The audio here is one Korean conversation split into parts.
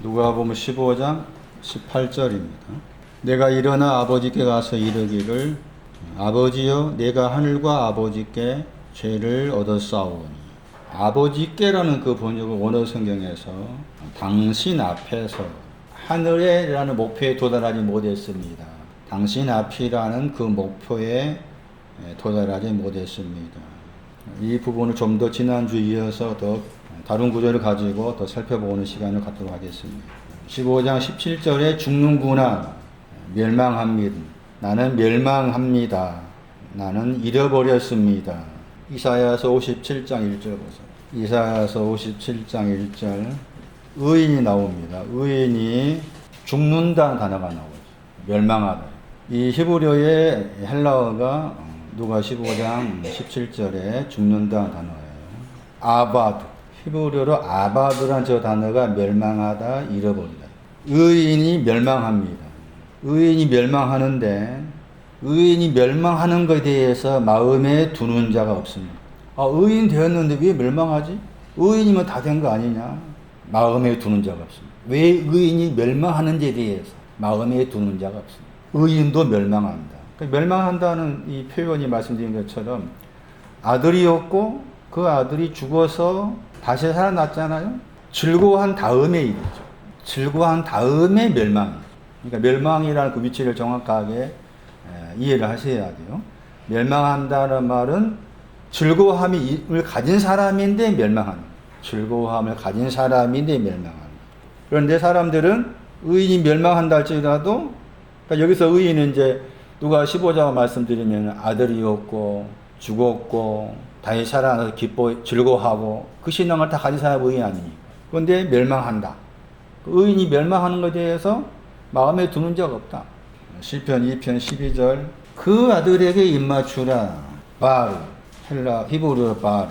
누가복음 15장 18절입니다. 내가 일어나 아버지께 가서 이르기를 아버지여 내가 하늘과 아버지께 죄를 얻었사오니. 아버지께라는 그 번역을 원어 성경에서 당신 앞에서 하늘에라는 목표에 도달하지 못했습니다. 당신 앞이라는 그 목표에 도달하지 못했습니다. 이 부분을 좀 더 지난주에 이어서 더 다른 구절을 가지고 더 살펴보는 시간을 갖도록 하겠습니다. 15장 17절에 죽는구나, 멸망합니다. 나는 멸망합니다. 나는 잃어버렸습니다. 이사야서 57장 1절 보세요. 이사야서 57장 1절 의인이 나옵니다. 의인이 죽는다는 단어가 나오죠. 멸망하다. 이 히브리어의 헬라어가 누가 15장 17절에 죽는다는 단어예요. 아바드. 히브리어로 아바드란 저 단어가 멸망하다, 잃어버리다. 의인이 멸망합니다. 의인이 멸망하는데 의인이 멸망하는 것에 대해서 마음에 두는 자가 없습니다. 의인 되었는데 왜 멸망하지? 의인이면 다 된 거 아니냐? 마음에 두는 자가 없습니다. 왜 의인이 멸망하는지에 대해서 마음에 두는 자가 없습니다. 의인도 멸망한다. 멸망한다는 이 표현이 말씀드린 것처럼 아들이었고 그 아들이 죽어서 다시 살아났잖아요. 즐거워한 다음에 일이죠. 즐거워한 다음에 멸망이죠. 그러니까 멸망이라는 그 위치를 정확하게 이해를 하셔야 돼요. 멸망한다는 말은 즐거움을 가진 사람인데 멸망하는 거예요. 즐거움을 가진 사람인데 멸망하는 거예요. 그런데 사람들은 의인이 멸망한다 할지라도, 그러니까 여기서 의인은 이제 누가 15장 말씀드리면 아들이었고 죽었고 다시 살아나서 기뻐 즐거워하고 그 신앙을 다 가진 사람이 의인 아니니까. 그런데 멸망한다. 의인이 멸망하는 것에 대해서 마음에 두는 자가 없다. 시편 2편 12절 그 아들에게 입맞추라. 바르 헬라 히브리어 바르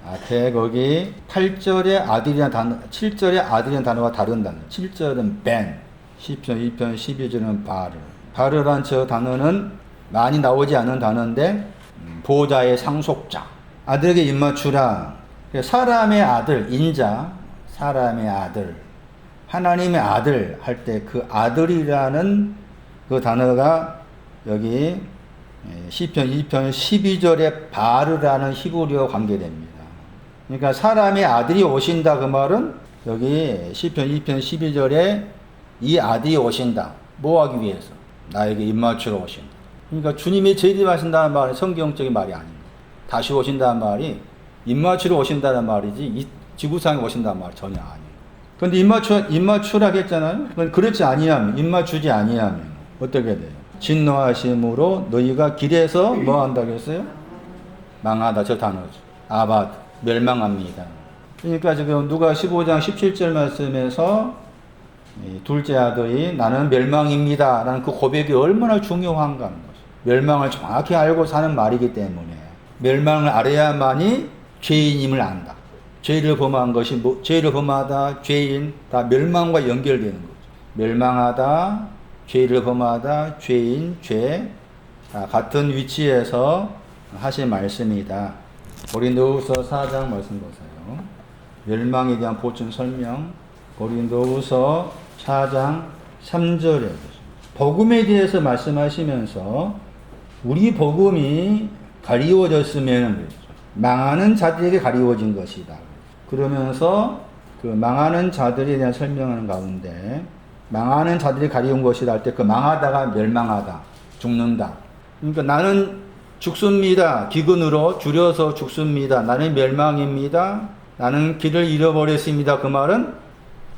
앞에 거기 8절의 아들이라는 단어 7절의 아들이라는 단어가 다른 단어 7절은 벤 시편 2편 12절은 바르. 바르란 저 단어는 많이 나오지 않은 단어인데 보호자의 상속자. 아들에게 입맞추라. 사람의 아들, 인자, 사람의 아들, 하나님의 아들 할 때 그 아들이라는 그 단어가 여기 시편 2편 12절에 바르라는 히브리어 관계됩니다. 그러니까 사람의 아들이 오신다 그 말은 여기 시편 2편 12절에 이 아들이 오신다. 뭐 하기 위해서? 나에게 입맞추러 오신다. 그러니까 주님이 재림하신다는 말은 성경적인 말이 아닙니다. 다시 오신다는 말이 입맞추러 오신다는 말이지 이 지구상에 오신다는 말이 전혀 아니에요. 그런데 입맞추라고 했잖아요. 그렇지 아니하면 입맞추지 아니하면 어떻게 돼요? 진노하심으로 너희가 길에서 뭐 한다고 했어요? 망하다 저 단어죠. 아바드 멸망합니다. 그러니까 지금 누가 15장 17절 말씀에서 둘째 아들이 나는 멸망입니다 라는 그 고백이 얼마나 중요한가 하는 거죠. 멸망을 정확히 알고 사는 말이기 때문에 멸망을 알아야만이 죄인임을 안다. 죄를 범한 것이 죄를 범하다, 죄인 다 멸망과 연결되는 거죠. 멸망하다, 죄를 범하다, 죄인, 죄 같은 위치에서 하신 말씀이다. 고린도후서 4장 말씀 보세요. 멸망에 대한 보충 설명. 고린도후서 4장 3절에 복음에 대해서 말씀하시면서 우리 복음이 가리워졌으면 망하는 자들에게 가리워진 것이다. 그러면서 그 망하는 자들에 대한 설명하는 가운데 망하는 자들이 가리운 것이다 할 때 그 망하다가 멸망하다, 죽는다. 그러니까 나는 죽습니다. 기근으로 줄여서 죽습니다. 나는 멸망입니다. 나는 길을 잃어버렸습니다. 그 말은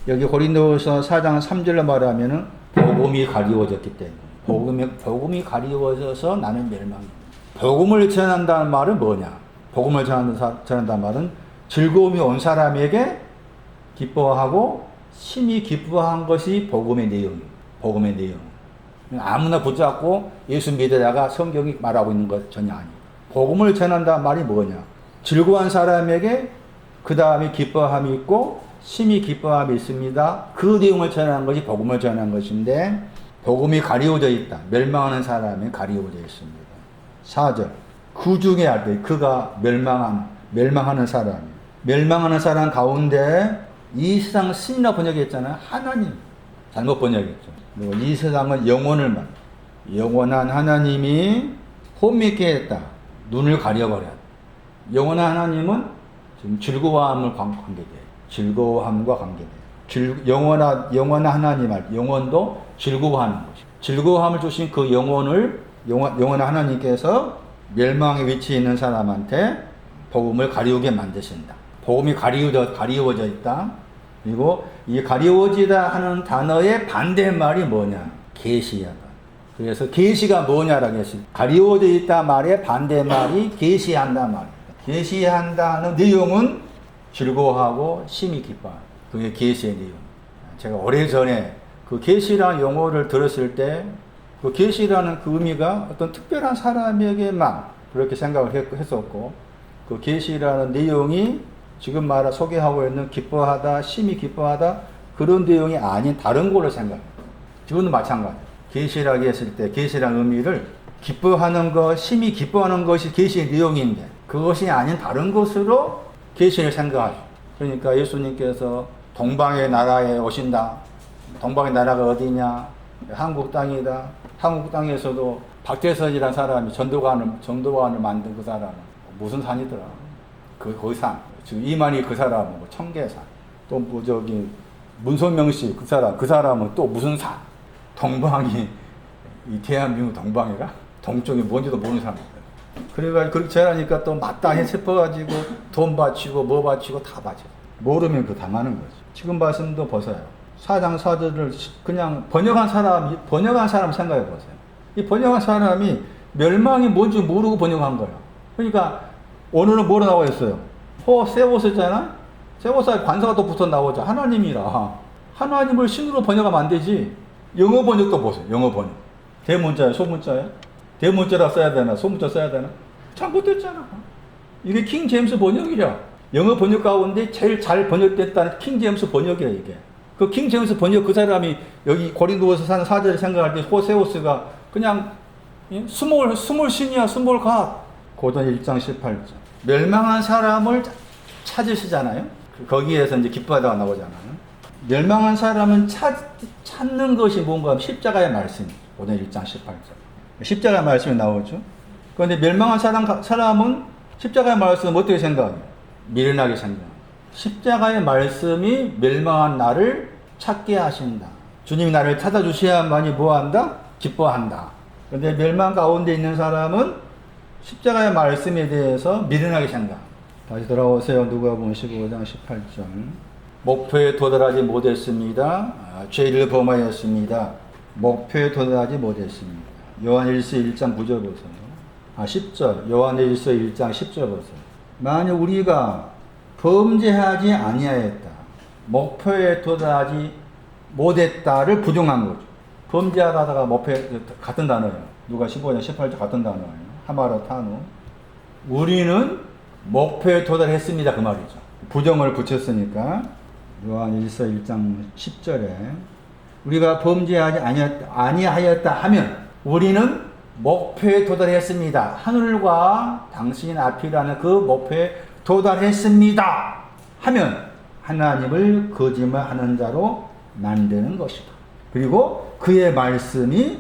여기 고린도후서 4장 3절로 말하면은 복음이 가리워졌기 때문에 복음이 가리워져서 나는 멸망입니다. 복음을 전한다는 말은 뭐냐? 복음을 전한다는 말은 즐거움이 온 사람에게 기뻐하고 심히 기뻐한 것이 복음의 내용입니다. 복음의 내용. 아무나 붙잡고 예수 믿으다가 성경이 말하고 있는 것 전혀 아니에요. 복음을 전한다는 말이 뭐냐? 즐거운 사람에게 그 다음에 기뻐함이 있고 심히 기뻐함이 있습니다. 그 내용을 전하는 것이 복음을 전하는 것인데 복음이 가리워져 있다. 멸망하는 사람이 가리워져 있습니다. 4절 그 중에 알 때 그가 멸망하는 사람 가운데 이 세상 신이라 번역했잖아요. 하나님. 잘못 번역했죠. 그리고 이 세상은 영혼을 말. 영원한 하나님이 혼미케 했다. 눈을 가려버렸다. 영원한 하나님은 지금 즐거움을 관계돼요. 즐거움과 관계돼요. 영원한 하나님 말. 영혼도 즐거워하는 것이죠. 즐거움을 주신 그 영원한 하나님께서 멸망의 위치에 있는 사람한테 복음을 가리우게 만드신다. 복음이 가리워져 있다. 그리고 이 가리워지다 하는 단어의 반대말이 뭐냐? 계시하다. 그래서 계시가 뭐냐라고 했어요. 가리워져 있다 말의 반대말이 계시한다 말입니다. 계시한다는 내용은 즐거워하고 심히 기뻐하다. 그게 계시의 내용. 제가 오래전에 그 계시라는 용어를 들었을 때 그 계시라는 그 의미가 어떤 특별한 사람에게만 그렇게 생각을 했었고 그 계시라는 내용이 지금 소개하고 있는 기뻐하다, 심히 기뻐하다 그런 내용이 아닌 다른 걸로 생각합니다. 지금도 마찬가지예요. 계시라고 했을 때 계시라는 의미를 기뻐하는 것, 심히 기뻐하는 것이 계시의 내용인데 그것이 아닌 다른 것으로 계시를 생각하죠. 그러니까 예수님께서 동방의 나라에 오신다. 동방의 나라가 어디냐? 한국 땅이다. 한국 땅에서도 박태선이라는 사람이 전도관을 만든 그 사람은 무슨 산이더라? 거기 산. 지금 이만희 그 사람은 청계산. 또 문선명 씨 그 사람은 또 무슨 산. 동방이 이 대한민국 동방이라 동쪽이 뭔지도 모르는 사람이다. 그래가지고 그렇게 잘하니까 또 마땅히 싶어가지고 돈 바치고 뭐 바치고 다 바쳐. 모르면 그 당하는 거지. 지금 말씀도 보세요. 사장사들을 그냥 번역한 사람 생각해 보세요. 이 번역한 사람이 멸망이 뭔지 모르고 번역한 거야. 그러니까 오늘은 뭐로 나와 있어요? 세오스잖아? 세오스에 관사가 또 붙어 나오죠. 하나님이라. 하나님을 신으로 번역하면 안 되지. 영어 번역도 보세요. 영어 번역. 대문자야, 소문자야? 대문자라 써야 되나? 소문자 써야 되나? 잘못됐잖아. 이게 킹 제임스 번역이야. 영어 번역 가운데 제일 잘 번역됐다는 킹 제임스 번역이야, 이게. 그 킹 제임스 번역 그 사람이 여기 고린도에서 사는 사제를 생각할 때 호세오스가 그냥 스몰 신이야, 스몰 갓. 고전 1장 18절. 멸망한 사람을 찾으시잖아요. 거기에서 이제 기뻐하다가 나오잖아요. 멸망한 사람은 찾는 것이 뭔가 하면 십자가의 말씀. 고전 1장 18절. 십자가의 말씀이 나오죠. 그런데 멸망한 사람은 십자가의 말씀을 어떻게 생각해요? 미련하게 생각해요. 십자가의 말씀이 멸망한 나를 찾게 하신다. 주님이 나를 찾아주셔야만이 뭐한다? 기뻐한다. 그런데 멸망 가운데 있는 사람은 십자가의 말씀에 대해서 미련하게 생각. 다시 돌아오세요. 누가복음 15장 18절. 목표에 도달하지 못했습니다. 죄를 범하였습니다. 목표에 도달하지 못했습니다. 요한일서 1장 9절 보세요. 10절. 요한일서 1장 10절 보세요. 만약 우리가 범죄하지 아니하였다. 목표에 도달하지 못했다를 부정한 거죠. 범죄하다가 목표에 같은 단어예요. 누가 15장 18절 같은 단어예요. 하마라타누. 우리는 목표에 도달했습니다. 그 말이죠. 부정을 붙였으니까 요한일서 1장 10절에 우리가 범죄하지 아니하였다 하면 우리는 목표에 도달했습니다. 하늘과 당신 앞이라는 그 목표에 도달했습니다 하면 하나님을 거짓말하는 자로 만드는 것이다. 그리고 그의 말씀이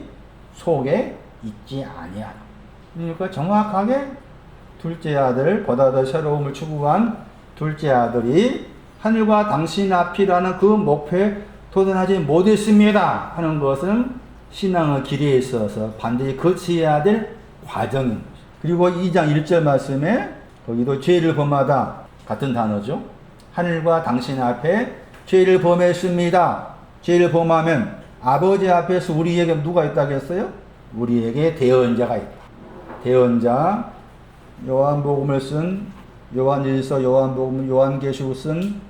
속에 있지 아니하라. 그러니까 정확하게 둘째 아들, 보다 더 새로움을 추구한 둘째 아들이 하늘과 당신 앞이라는 그 목표에 도달하지 못했습니다 하는 것은 신앙의 길에 있어서 반드시 거쳐야 될 과정입니다. 그리고 2장 1절 말씀에 거기도 죄를 범하다 같은 단어죠. 하늘과 당신 앞에 죄를 범했습니다. 죄를 범하면 아버지 앞에서 우리에게 누가 있다고 했어요? 우리에게 대언자가 있다. 대언자, 요한복음을 쓴 요한일서, 요한복음, 요한계시록 쓴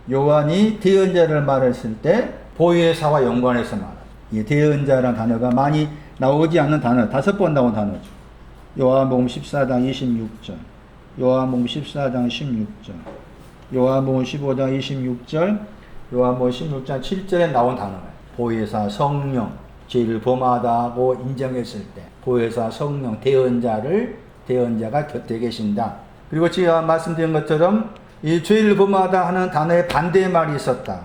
요한이 대언자를 말했을 때 보혜사와 연관해서 말하죠. 이 대언자라는 단어가 많이 나오지 않는 단어, 5번 나온 단어죠. 요한복음 14장 26절, 요한복음 14장 16절, 요한복음 15장 26절, 요한복음 16장 7절에 나온 단어예요. 보혜사, 성령, 죄를 범하다고 인정했을 때 보혜사, 성령, 대언자가 곁에 계신다. 그리고 제가 말씀드린 것처럼 이 죄를 범하다 하는 단어의 반대의 말이 있었다.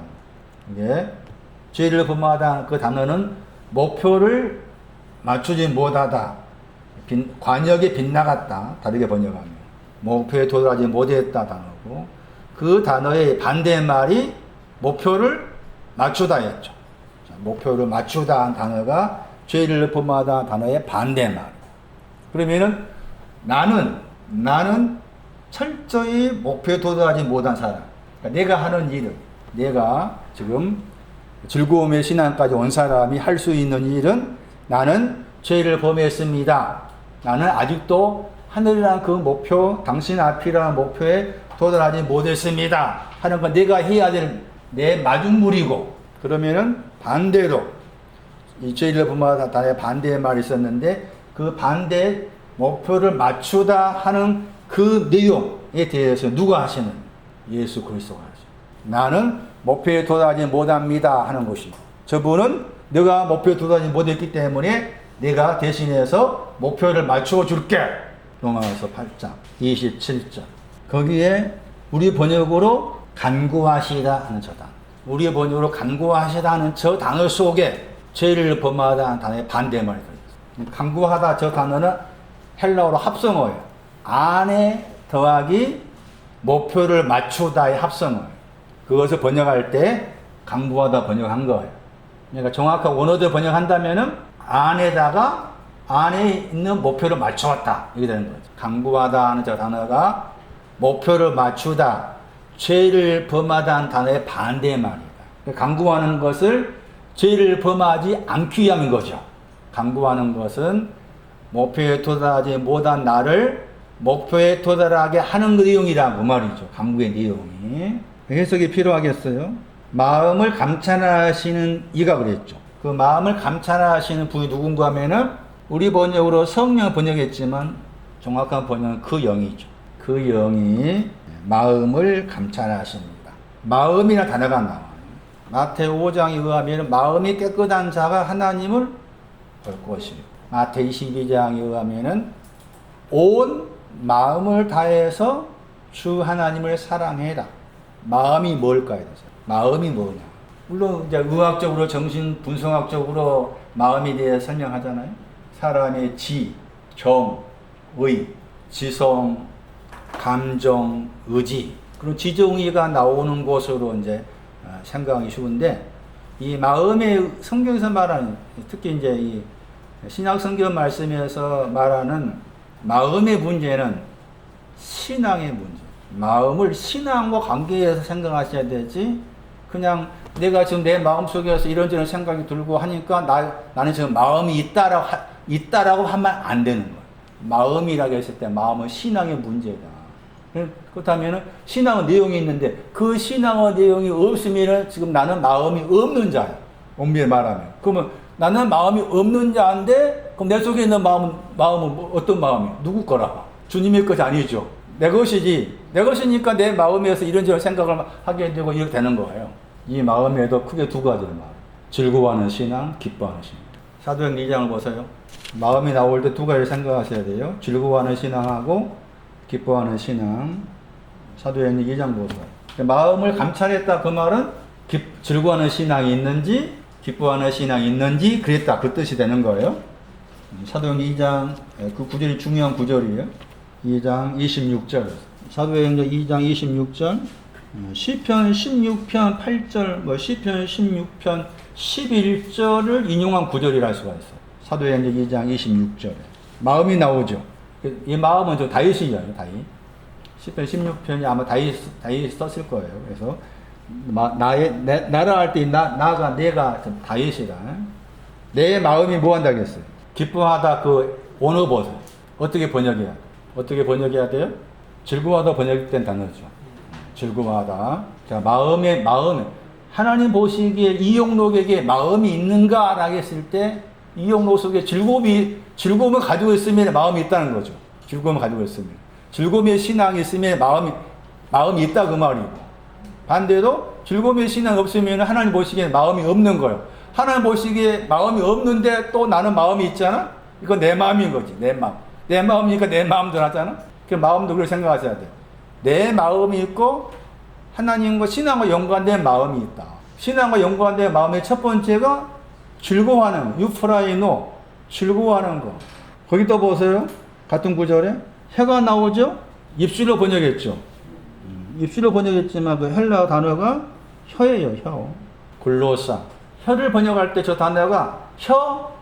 이게 죄를 범하다 그 단어는 목표를 맞추지 못하다, 관역에 빗나갔다, 다르게 번역하면 목표에 도달하지 못했다 단어고, 그 단어의 반대의 말이 목표를 맞추다 했죠. 목표를 맞추다 한 단어가 죄를 범하다 단어의 반대의 말. 그러면은 나는 철저히 목표에 도달하지 못한 사람. 그러니까 내가 하는 일은, 내가 지금 즐거움의 신앙까지 온 사람이 할 수 있는 일은, 나는 죄를 범했습니다. 나는 아직도 하늘이라는 그 목표, 당신 앞이라는 목표에 도달하지 못했습니다 하는 건 내가 해야 될 내 마중물이고, 그러면은 반대로 이 죄를 범하다 단어의 반대의 말이 있었는데, 그 반대 목표를 맞추다 하는 그 내용에 대해서 누가 하시는? 예수 그리스도가 하죠. 나는 목표에 도달하지 못합니다 하는 것이고, 저분은 내가 목표에 도달하지 못했기 때문에 내가 대신해서 목표를 맞추어 줄게. 로마서 8장 27절. 거기에 우리 번역으로 간구하시다 하는 저 단어, 우리 번역으로 간구하시다 하는 저 단어 속에 죄를 범하다 하는 단어의 반대말이 들어있어요. 간구하다 저 단어는 헬라어로 합성어예요. 안에 더하기 목표를 맞추다의 합성어예요. 그것을 번역할 때 간구하다 번역한 거예요. 그러니까 정확한 원어대로 번역한다면은 안에다가 안에 있는 목표를 맞추었다, 이렇게 되는 거죠. 간구하다 하는 저 단어가 목표를 맞추다, 죄를 범하다 하는 단어의 반대의 말이다. 간구하는 것을 죄를 범하지 않기 위함인 거죠. 간구하는 것은 목표에 도달하지 못한 나를 목표에 도달하게 하는 그 내용이라고 말이죠. 간구의 내용이. 해석이 필요하겠어요. 마음을 감찰하시는 이가 그랬죠. 그 마음을 감찰하시는 분이 누군가 하면은 우리 번역으로 성령 번역했지만 정확한 번역은 그 영이죠. 그 영이 마음을 감찰하십니다. 마음이라는 단어가 나와요. 마태오 5장에 의하면 마음이 깨끗한 자가 하나님을 볼 것이고, 마태 22장에 의하면 온 마음을 다해서 주 하나님을 사랑해라. 마음이 뭘까요? 마음이 뭐냐? 물론 이제 의학적으로, 정신 분석학적으로 마음에 대해 설명하잖아요. 사람의 지, 정, 의, 지성, 감정, 의지, 그런 지정의가 나오는 곳으로 이제 생각하기 쉬운데, 이 마음의 성경에서 말하는, 특히 이제 이 신약 성경 말씀에서 말하는 마음의 문제는 신앙의 문제. 마음을 신앙과 관계해서 생각하셔야 되지, 그냥 내가 지금 내 마음 속에서 이런저런 생각이 들고 하니까 나는 지금 마음이 있다라고 하면 안 되는 거예요. 마음이라고 했을 때 마음은 신앙의 문제다. 그렇다면 신앙의 내용이 있는데 그 신앙의 내용이 없으면 지금 나는 마음이 없는 자야. 엄밀히 말하면. 그러면 나는 마음이 없는 자인데, 그럼 내 속에 있는 마음은 어떤 마음이야? 누구 거라? 주님의 것이 아니죠. 내 것이지. 내 것이니까 내 마음에서 이런저런 생각을 하게 되고 이렇게 되는 거예요. 이 마음에도 크게 두 가지를 말해요. 즐거워하는 신앙, 기뻐하는 신앙. 사도행 2장을 보세요. 마음이 나올 때 두 가지를 생각하셔야 돼요. 즐거워하는 신앙하고 기뻐하는 신앙. 사도행 2장 보세요. 마음을 감찰했다, 그 말은 즐거워하는 신앙이 있는지 기뻐하는 신앙이 있는지 그랬다, 그 뜻이 되는 거예요. 사도행 2장, 그 구절이 중요한 구절이에요. 2장 26절. 사도행전 2장 26절. 시편 16편 8절, 시편 16편 11절을 인용한 구절이라 할 수가 있어요. 사도행전 2장 26절에. 마음이 나오죠. 이 마음은 저 다윗이에요, 다윗. 시편 16편이 아마 다윗이 썼을 거예요. 그래서 나라 할 때 나가 내가 다윗이다. 내 마음이 뭐 한다고 했어요? 기뻐하다, 그 원어 보세요. 어떻게 번역해야 돼요? 즐거워하다 번역된 단어죠. 즐거워하다. 자, 마음. 하나님 보시기에 이용록에게 마음이 있는가라고 했을 때 이용록 속에 즐거움을 가지고 있으면 마음이 있다는 거죠. 즐거움을 가지고 있으면. 즐거움의 신앙이 있으면 마음이 있다, 그 말이고. 반대로 즐거움의 신앙이 없으면 하나님 보시기에 마음이 없는 거예요. 하나님 보시기에 마음이 없는데 또 나는 마음이 있잖아? 이건 내 마음인 거지, 내 마음. 내 마음이니까 내 마음대로 하잖아? 그 마음도 그걸 생각하셔야 돼. 내 마음이 있고 하나님과 신앙과 연관된 마음이 있다. 신앙과 연관된 마음의 첫 번째가 즐거워하는 거. 유프라이노, 즐거워하는 거. 거기 또 보세요. 같은 구절에 혀가 나오죠. 입술로 번역했죠. 입술로 번역했지만 그 헬라 단어가 혀예요. 혀. 글로사. 혀를 번역할 때 저 단어가 혀,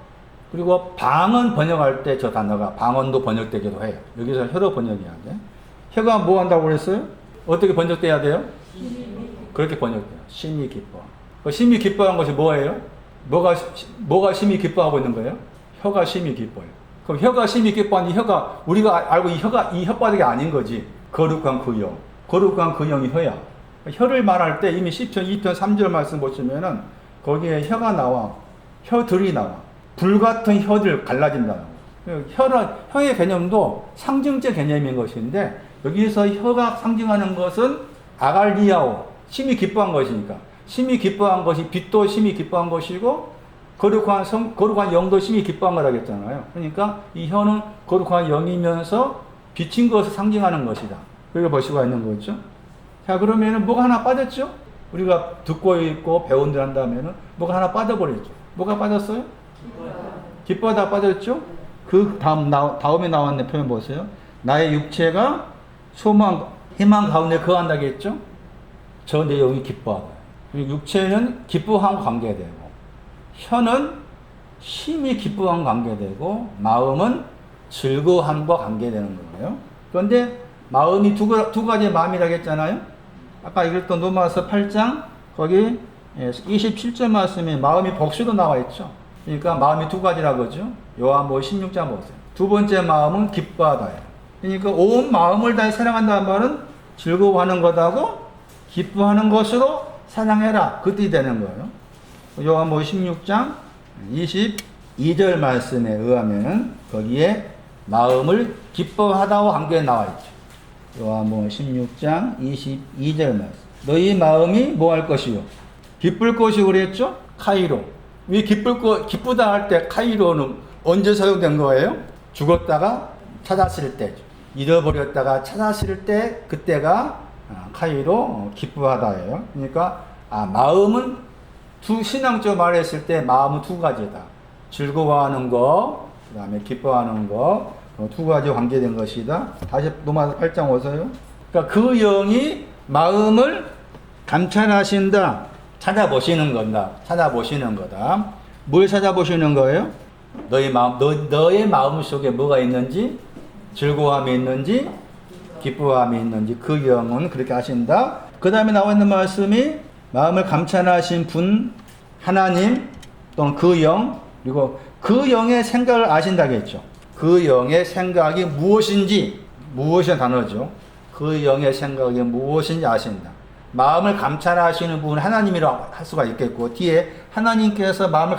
그리고 방언 번역할 때 저 단어가 방언도 번역되기도 해요. 여기서 혀로 번역해야 돼. 혀가 뭐 한다고 그랬어요? 어떻게 번역돼야 돼요? 그렇게 번역돼요. 심히 기뻐. 그 심히 기뻐한 것이 뭐예요? 뭐가 심히 기뻐하고 있는 거예요? 혀가 심히 기뻐요. 그럼 혀가 심히 기뻐하니 혀가 우리가 알고 이 혓바닥이 아닌 거지. 거룩한 그 영. 거룩한 그 영이 혀야. 혀를 말할 때 이미 10편, 2편, 3절 말씀 보시면은 거기에 혀가 나와. 혀들이 나와. 불같은 혀들 갈라진다는 거. 혀의 개념도 상징적 개념인 것인데 여기서 혀가 상징하는 것은 아갈리아오, 심히 기뻐한 것이니까. 심히 기뻐한 것이 빛도 심히 기뻐한 것이고 거룩한 영도 심히 기뻐한 거라겠잖아요. 그러니까 이 혀는 거룩한 영이면서 비친 것을 상징하는 것이다. 그걸 볼 수가 있는 거죠. 자, 그러면은 뭐가 하나 빠졌죠? 우리가 듣고 있고 배운들 한다면은 뭐가 하나 빠져버렸죠. 뭐가 빠졌어요? 기뻐하다 빠졌죠? 그 다음에 나왔는 표현 보세요. 나의 육체가 소망, 희망 가운데 거한다겠죠? 저 내용이 기뻐하다. 육체는 기뻐함과 관계되고, 혀는 심히 기뻐함과 관계되고, 마음은 즐거움과 관계되는 거예요. 그런데 마음이 두 가지의 마음이라고 했잖아요. 아까 읽었던 로마서 8장 거기 27절 말씀에 마음이 복수로 나와 있죠. 그러니까 마음이 두 가지라고 그러죠. 요한복음 16장 보세요. 두 번째 마음은 기뻐하다예요. 그러니까 온 마음을 다해 사랑한다는 말은 즐거워하는 것하고 기뻐하는 것으로 사랑해라. 그 뜻이 되는 거예요. 요한복음 16장 22절 말씀에 의하면 거기에 마음을 기뻐하다와 관계에 나와 있죠. 요한복음 16장 22절 말씀. 너희 마음이 뭐 할 것이요? 기쁠 것이요 그랬죠? 카이로. 왜 기쁘다 할 때 카이로는 언제 사용된 거예요? 죽었다가 찾았을 때죠. 잃어버렸다가 찾았을 때 그때가 카이로 기뻐하다예요. 그러니까 마음은 신앙적으로 말했을 때 마음은 두 가지다. 즐거워하는 거, 그 다음에 기뻐하는 거, 두 가지 관계된 것이다. 다시 로마서 8장 오세요. 그러니까 그 영이 마음을 감찰하신다. 찾아보시는 거다. 뭘 찾아보시는 거예요? 너의 마음 속에 뭐가 있는지, 즐거움이 있는지, 기뻐함이 있는지 그 영은 그렇게 하신다. 그 다음에 나와 있는 말씀이 마음을 감찰하신 분 하나님 또는 그 영, 그리고 그 영의 생각을 아신다겠죠. 그 영의 생각이 무엇인지, 무엇이란 단어죠. 그 영의 생각이 무엇인지 아신다. 마음을 감찰하시는 분은 하나님이라고 할 수가 있겠고, 뒤에 하나님께서 마음을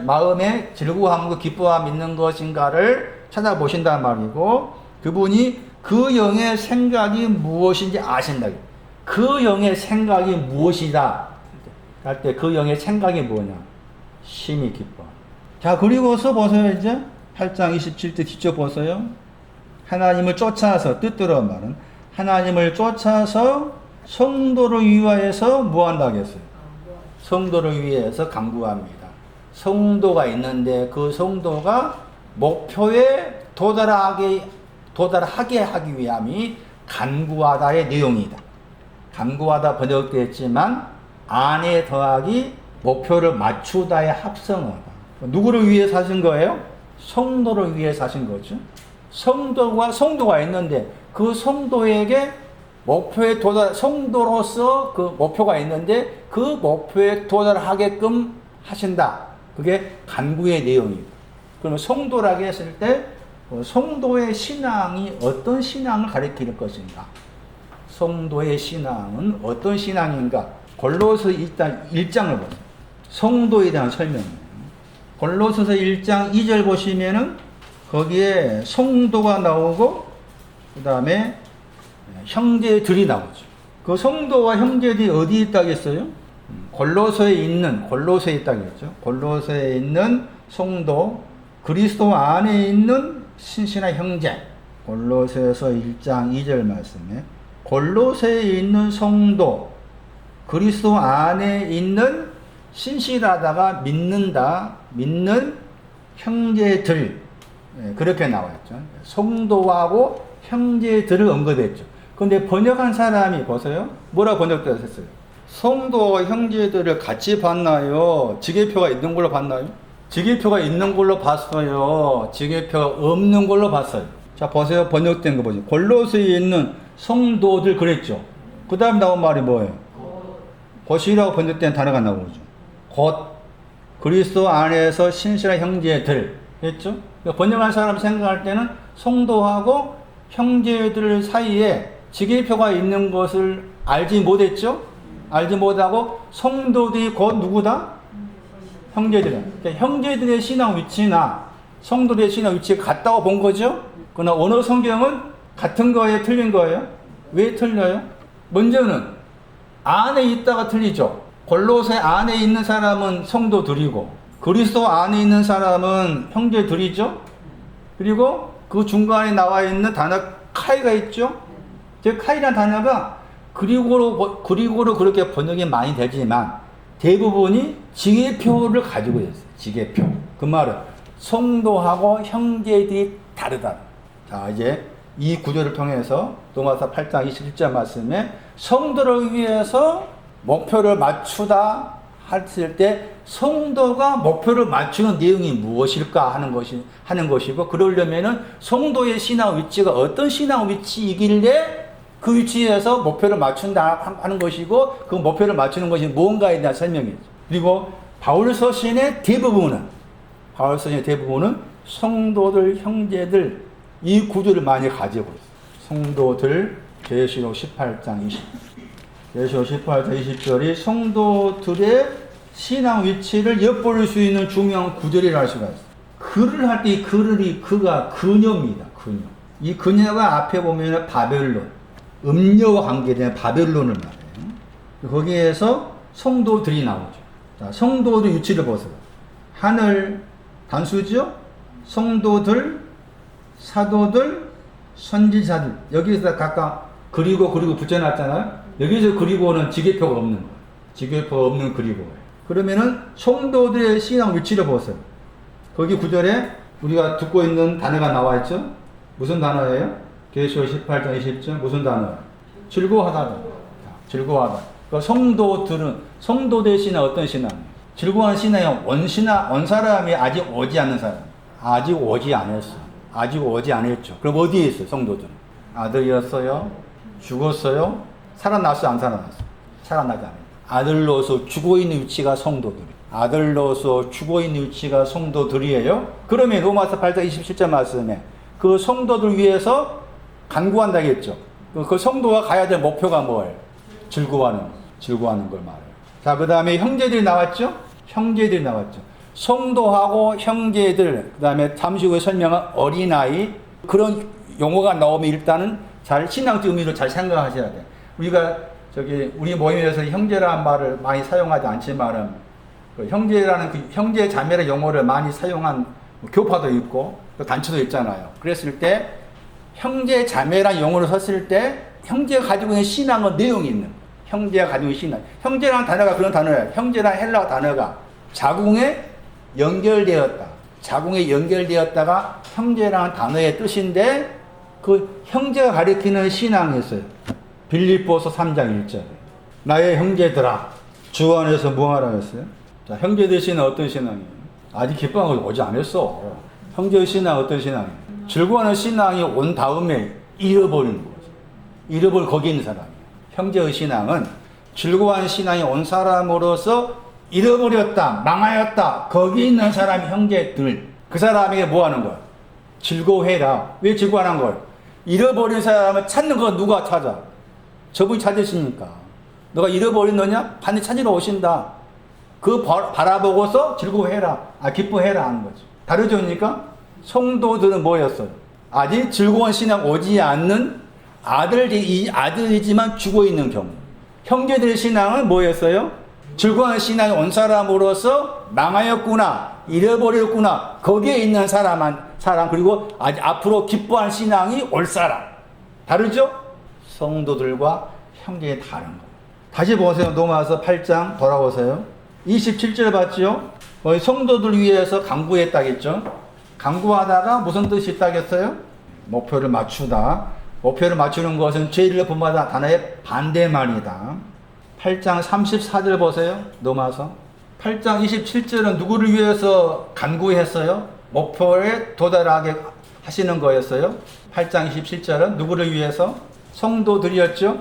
마음에 즐거움과 기뻐함 있는 것인가를 찾아보신다는 말이고, 그분이 그 영의 생각이 무엇인지 아신다. 그 영의 생각이 무엇이다 할 때 그 영의 생각이 뭐냐? 심히 기뻐. 자, 그리고서 보세요. 이제 8장 27절 뒤쪽 보세요. 하나님을 쫓아서, 뜻대로 말은 하나님을 쫓아서 성도를 위하여서 뭐 한다고 했어요? 성도를 위해서 간구합니다. 성도가 있는데 그 성도가 목표에 도달하게 하기 위함이 간구하다의 내용이다. 간구하다 번역되어 있지만 안에 더하기 목표를 맞추다의 합성어다. 누구를 위해 사신 거예요? 성도를 위해 사신 거죠. 성도가 있는데 그 성도에게 목표에 성도로서 그 목표가 있는데 그 목표에 도달하게끔 하신다. 그게 간구의 내용입니다. 그러면 성도라고 했을 때 성도의 신앙이 어떤 신앙을 가리킬 것인가? 성도의 신앙은 어떤 신앙인가? 골로새 일단 1장을 보세요. 성도에 대한 설명이에요. 골로새서 1장 2절 보시면은 거기에 성도가 나오고 그 다음에 형제들이 나오죠. 그 성도와 형제들이 어디 있다겠어요? 골로새에 있다겠죠. 골로새에 있는 성도, 그리스도 안에 있는 신실한 형제. 골로새서 1장 2절 말씀에 골로새에 있는 성도, 그리스도 안에 있는 신실하다가 믿는 형제들, 그렇게 나와있죠. 성도하고 형제들을 언급했죠. 근데 번역한 사람이 보세요. 뭐라 번역되었어요? 성도와 형제들을 같이 봤나요? 지계표가 있는 걸로 봤나요? 지계표가 있는 걸로 봤어요. 지계표가 없는 걸로 봤어요. 자, 보세요. 번역된 거 보세요. 골로새에 있는 성도들 그랬죠. 그 다음 나온 말이 뭐예요? 곧이라고 번역된 단어가 나오죠. 곧 그리스도 안에서 신실한 형제들 했죠. 번역한 사람 생각할 때는 성도하고 형제들 사이에 지계표가 있는 것을 알지 못했죠. 알지 못하고 성도들이 곧 누구다? 형제들이야. 그러니까 형제들의 신앙 위치나 성도들의 신앙 위치가 같다고 본 거죠. 그러나 원어 성경은 같은 거예요? 틀린 거예요? 왜 틀려요? 먼저는 안에 있다가 틀리죠. 골로새 안에 있는 사람은 성도들이고 그리스도 안에 있는 사람은 형제들이죠. 그리고 그 중간에 나와 있는 단어 카이가 있죠. 즉 카이라는 단어가 그리고로 그렇게 번역이 많이 되지만 대부분이 지계표를 가지고 있어요. 지계표. 그 말은 성도하고 형제들이 다르다. 자, 이제 이 구절을 통해서 로마서 8장 27절 말씀에 성도를 위해서 목표를 맞추다 했을 때 성도가 목표를 맞추는 내용이 무엇일까 하는 것이고, 그러려면은 성도의 신앙 위치가 어떤 신앙 위치이길래 그 위치에서 목표를 맞춘다 하는 것이고, 그 목표를 맞추는 것이 무언가에 대한 설명이죠. 그리고 바울 서신의 대부분은 성도들, 형제들 이 구조를 많이 가지고 있어요. 성도들, 계시록 18장 20. 계시록 18장 20절이 성도들의 신앙 위치를 엿볼 수 있는 중요한 구절이라 할 수가 있어요. 글을 할 때 이 그가 그녀입니다. 그녀. 이 그녀가 앞에 보면 바벨론, 음녀와 관계된 바벨론을 말해요. 거기에서 성도들이 나오죠. 자, 성도들 위치를 보세요. 하늘 단수죠? 성도들, 사도들, 선지자들. 여기서 각각 그리고 붙여놨잖아요. 여기서 그리고는 지계표가 없는 거예요. 지계표가 없는 그리고예요. 그러면은 성도들의 신앙 위치를 보세요. 거기 구절에 우리가 듣고 있는 단어가 나와 있죠? 무슨 단어예요? 계시록 18장 20절 무슨 단어예요? 즐거워하다. 즐거워하다. 그 성도들의 신앙 어떤 신앙이에요? 즐거워하는 신앙이 원 사람이 아직 오지 않는 사람. 아직 오지 않았어. 아직 오지 않았죠. 그럼 어디에 있어요? 성도들은 아들이었어요? 죽었어요? 살아났어요? 안 살아났어요? 살아나지 않아요. 아들로서 죽어있는 위치가 성도들이에요. 아들로서 죽어있는 위치가 성도들이에요. 그러면 로마서 8장 27절 말씀에 그 성도들 위해서 간구한다겠죠. 그 성도가 가야 될 목표가 뭐예요? 즐거워하는 걸 말해요. 자, 그 다음에 형제들이 나왔죠? 형제들이 나왔죠. 성도하고 형제들, 그 다음에 잠시 후에 설명한 어린아이, 그런 용어가 나오면 일단은 잘 신앙적 의미로 잘 생각하셔야 돼요. 우리 모임에서 형제라는 말을 많이 사용하지 않지만은, 그 형제라는 그 형제 자매의 용어를 많이 사용한 교파도 있고, 단체도 있잖아요. 그랬을 때, 형제 자매라는 용어를 썼을 때, 형제가 가지고 있는 신앙은 내용이 있는 거예요. 형제가 가지고 있는 신앙. 형제라는 단어가 그런 단어예요. 형제라는 헬라어 단어가 자궁에 연결되었다. 자궁에 연결되었다가 형제라는 단어의 뜻인데, 그 형제가 가리키는 신앙이 있어요. 빌립보서 3장 1절. 나의 형제들아, 주 안에서 뭐하라 했어요? 자, 형제들 신앙 어떤 신앙이에요? 아직 기뻐한 거 오지 않았어. 형제의 신앙 어떤 신앙이에요? 즐거워하는 신앙이 온 다음에 잃어버리는 거죠. 잃어버린 거기 있는 사람이에요. 형제의 신앙은 즐거워하는 신앙이 온 사람으로서 잃어버렸다, 망하였다, 거기 있는 사람이 형제들. 그 사람에게 뭐 하는 거야? 즐거워해라. 왜 즐거워하는 걸? 잃어버린 사람을 찾는 거 누가 찾아? 저분이 찾으십니까? 너가 잃어버린 너냐? 반드시 찾으러 오신다. 그 바라보고서 즐거워해라. 기뻐해라 하는 거죠. 다르죠? 그러니까 성도들은 뭐였어요? 아직 즐거운 신앙 오지 않는 아들이지만 죽어있는 경우. 형제들의 신앙은 뭐였어요? 즐거운 신앙이 온 사람으로서 망하였구나, 잃어버렸구나, 거기에 있는 사람, 그리고 아직 앞으로 기뻐할 신앙이 올 사람. 다르죠? 성도들과 형제의 다른 거. 다시 보세요. 로마서 8장 돌아오세요. 27절 봤죠? 성도들 위해서 간구했다겠죠? 간구하다가 무슨 뜻이 있다겠어요? 목표를 맞추다. 목표를 맞추는 것은 죄를 범하다 단어의 반대말이다. 8장 34절 보세요. 로마서 8장 27절은 누구를 위해서 간구했어요? 목표에 도달하게 하시는 거였어요. 8장 27절은 누구를 위해서? 성도들이었죠.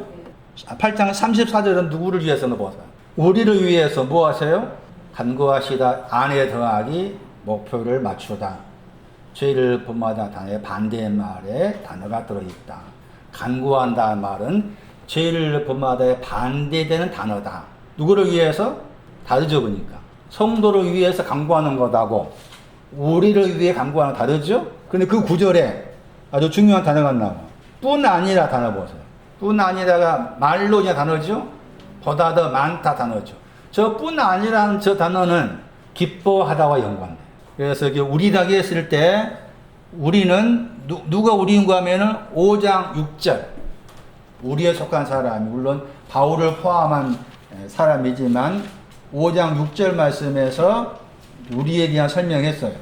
8장 34절은 누구를 위해서는 보세요. 우리를 위해서 뭐 하세요? 간구하시다 안에 더하기 목표를 맞추다. 죄를 범하다 단어의 반대말에 단어가 들어있다. 간구한다 말은 죄를 범하다에 반대되는 단어다. 누구를 위해서? 다르죠, 그러니까. 성도를 위해서 간구하는 것하고 우리를 위해 간구하는 거 다르죠? 근데 그 구절에 아주 중요한 단어가 나와. 뿐 아니라 단어 보세요. 뿐 아니라가 말로 그냥 단어죠? 보다 더 많다 단어죠. 저 뿐 아니라는 저 단어는 기뻐하다와 연관돼요. 그래서 우리라고 했을 때 우리는 누가 우리인가 하면은 5장 6절 우리에 속한 사람이 물론 바울을 포함한 사람이지만 5장 6절 말씀에서 우리에 대한 설명했어요.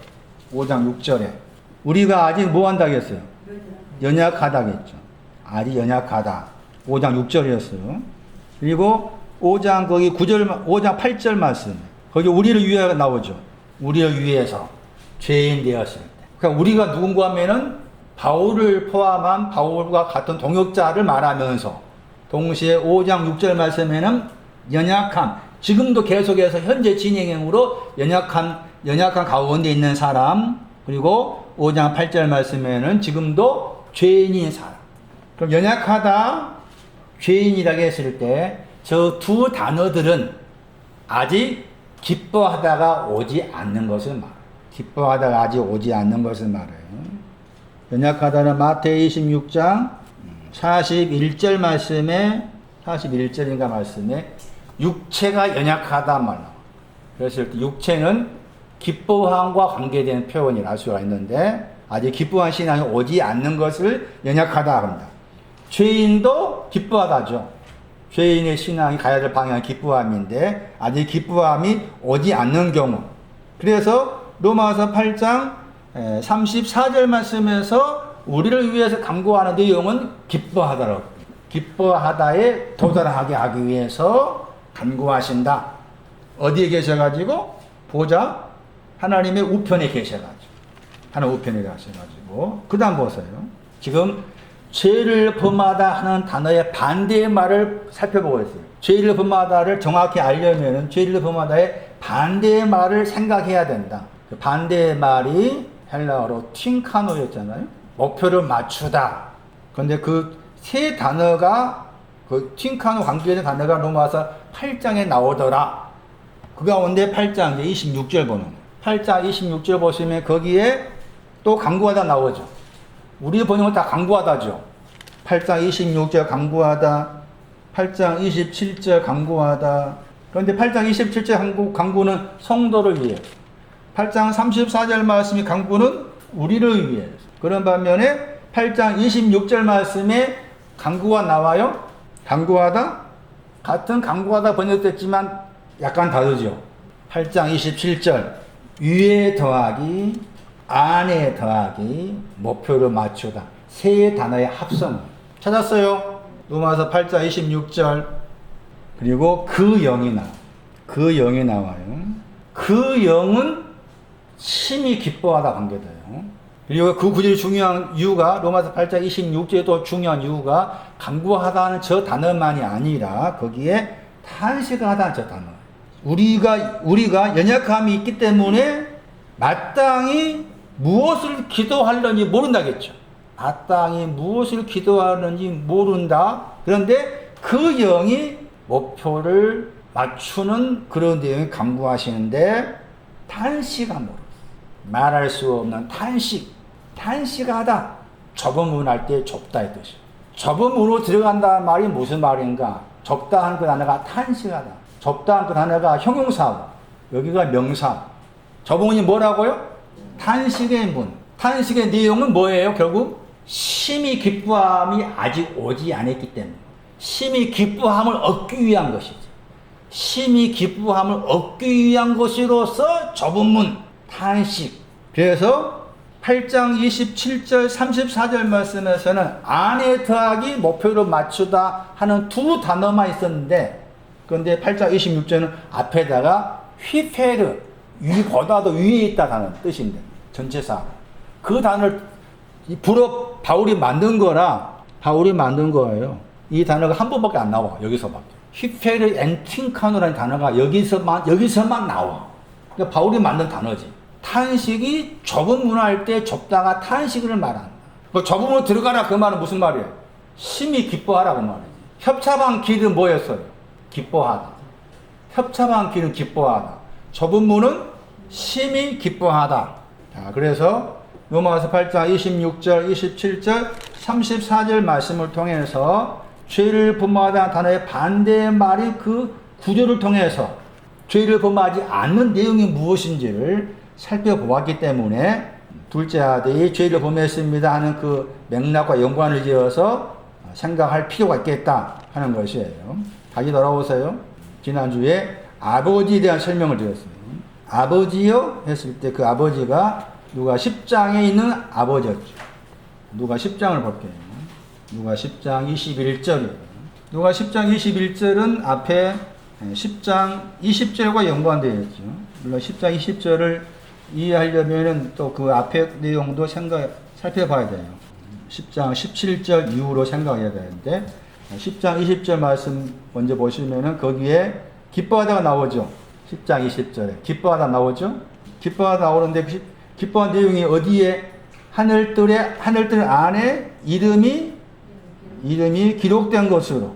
5장 6절에 우리가 아직 뭐 한다고 했어요? 연약하다겠죠. 아직 연약하다. 5장 6절이었어요. 그리고 5장 거기 9절 5장 8절 말씀 거기 우리를 위해 나오죠. 우리를 위해서 죄인 되었을 때. 그러니까 우리가 누군가 하면은 바울을 포함한 바울과 같은 동역자를 말하면서 동시에 5장 6절 말씀에는 연약함, 지금도 계속해서 현재 진행형으로 연약한 가운데 있는 사람, 그리고 5장 8절 말씀에는 지금도 죄인인 사람. 그럼 연약하다, 죄인이라고 했을 때 저 두 단어들은 아직 기뻐하다가 오지 않는 것을 말해요. 기뻐하다가 아직 오지 않는 것을 말해요. 연약하다는 마태복음 26장 41절 말씀에 41절인가 말씀에 육체가 연약하다 말 나와요. 그랬을 때 육체는 기뻐함과 관계된 표현이라 할 수가 있는데 아직 기뻐한 신앙이 오지 않는 것을 연약하다 합니다. 죄인도 기뻐하다죠. 죄인의 신앙이 가야 될 방향은 기뻐함인데 아직 기뻐함이 오지 않는 경우. 그래서 로마서 8장 34절 말씀에서 우리를 위해서 간구하는 내용은 기뻐하다라고. 기뻐하다에 도달하게 하기 위해서 간구하신다. 어디에 계셔가지고? 보자. 하나님의 우편에 계셔가지고. 하나님 우편에 가셔가지고. 그 다음 보세요. 지금 죄를 범하다 하는 단어의 반대의 말을 살펴보고 있어요. 죄를 범하다를 정확히 알려면 죄를 범하다의 반대의 말을 생각해야 된다. 그 반대의 말이 헬라어로 틴카노였잖아요. 목표를 맞추다. 그런데 그 세 단어가 그 틴카노 관계된 단어가 로마서 8장에 나오더라. 그 가운데 8장 26절 보는 8장 26절 보시면 거기에 또 간구하다 나오죠. 우리 번역은 다 간구하다죠. 8장 26절 간구하다, 8장 27절 간구하다. 그런데 8장 27절 간구는 성도를 위해, 8장 34절 말씀이 간구는 우리를 위해. 그런 반면에 8장 26절 말씀에 간구가 나와요. 간구하다? 같은 간구하다 번역됐지만 약간 다르죠. 8장 27절 위에 더하기 안에 더하기 목표를 맞추다. 세 단어의 합성. 찾았어요? 로마서 8장 26절. 그리고 그 영이 나와요. 그 영이 나와요. 그 영은 심히 기뻐하다 관계돼요. 그리고 그 구절이 중요한 이유가 로마서 8장 26절에 또 중요한 이유가 간구하다는 저 단어만이 아니라 거기에 탄식하다는 저 단어. 우리가 연약함이 있기 때문에 마땅히 무엇을 기도하려는지 모른다겠죠. 마땅히 무엇을 기도하는지 모른다. 그런데 그 영이 목표를 맞추는 그런 내용을 강구하시는데 탄식함으로 말할 수 없는 탄식하다. 좁음을 할 때 좁다 이 뜻이에요. 좁음으로 들어간다는 말이 무슨 말인가? 좁다 하는 그 단어가 탄식하다. 좁다 하는 그 단어가 형용사고 여기가 명사. 좁음이 뭐라고요? 탄식의 문. 탄식의 내용은 뭐예요? 결국 심히 기뻐함이 아직 오지 않았기 때문에 심히 기뻐함을 얻기 위한 것이죠. 심히 기뻐함을 얻기 위한 것으로서 좁은 문, 탄식. 그래서 8장 27절 34절 말씀에서는 안에 더하기 목표로 맞추다 하는 두 단어만 있었는데, 그런데 8장 26절은 앞에다가 휘페르, 위보다도 위에 있다는 뜻인데, 전체사. 그 단어를 불어 바울이 만든 거라, 바울이 만든 거예요. 이 단어가 한 번밖에 안 나와, 여기서밖에. 휘페르 엔팅카노라는 단어가 여기서만 나와. 그러니까 바울이 만든 단어지. 탄식이 좁은 문을 할 때 좁다가 탄식을 말한다. 그 좁은 문으로 들어가라 그 말은 무슨 말이에요? 심히 기뻐하라 그 말이지. 협잡한 길은 뭐였어요? 기뻐하다. 협잡한 길은 기뻐하다. 좁은 문은 심히 기뻐하다. 자, 그래서 로마서 8장 26절, 27절, 34절 말씀을 통해서 죄를 범하다 단어의 반대의 말이 그 구조를 통해서 죄를 범하지 않는 내용이 무엇인지를 살펴보았기 때문에 둘째 아들이 죄를 범했습니다 하는 그 맥락과 연관을 지어서 생각할 필요가 있겠다 하는 것이에요. 다시 돌아오세요. 지난주에 아버지에 대한 설명을 드렸어요. 아버지요 했을 때 그 아버지가 누가 10장에 있는 아버지였죠. 누가 10장을 볼게요. 누가 10장 21절이에요. 누가 10장 21절은 앞에 10장 20절과 연관되어 있죠. 물론 10장 20절을 이해하려면 또 그 앞에 내용도 살펴봐야 돼요. 10장 17절 이후로 생각해야 되는데 10장 20절 말씀 먼저 보시면은 거기에 기뻐하다가 나오죠. 10장 20절에 기뻐하다 나오죠. 기뻐하다 나오는데 기뻐한 내용이 어디에 하늘들 안에 이름이 기록된 것으로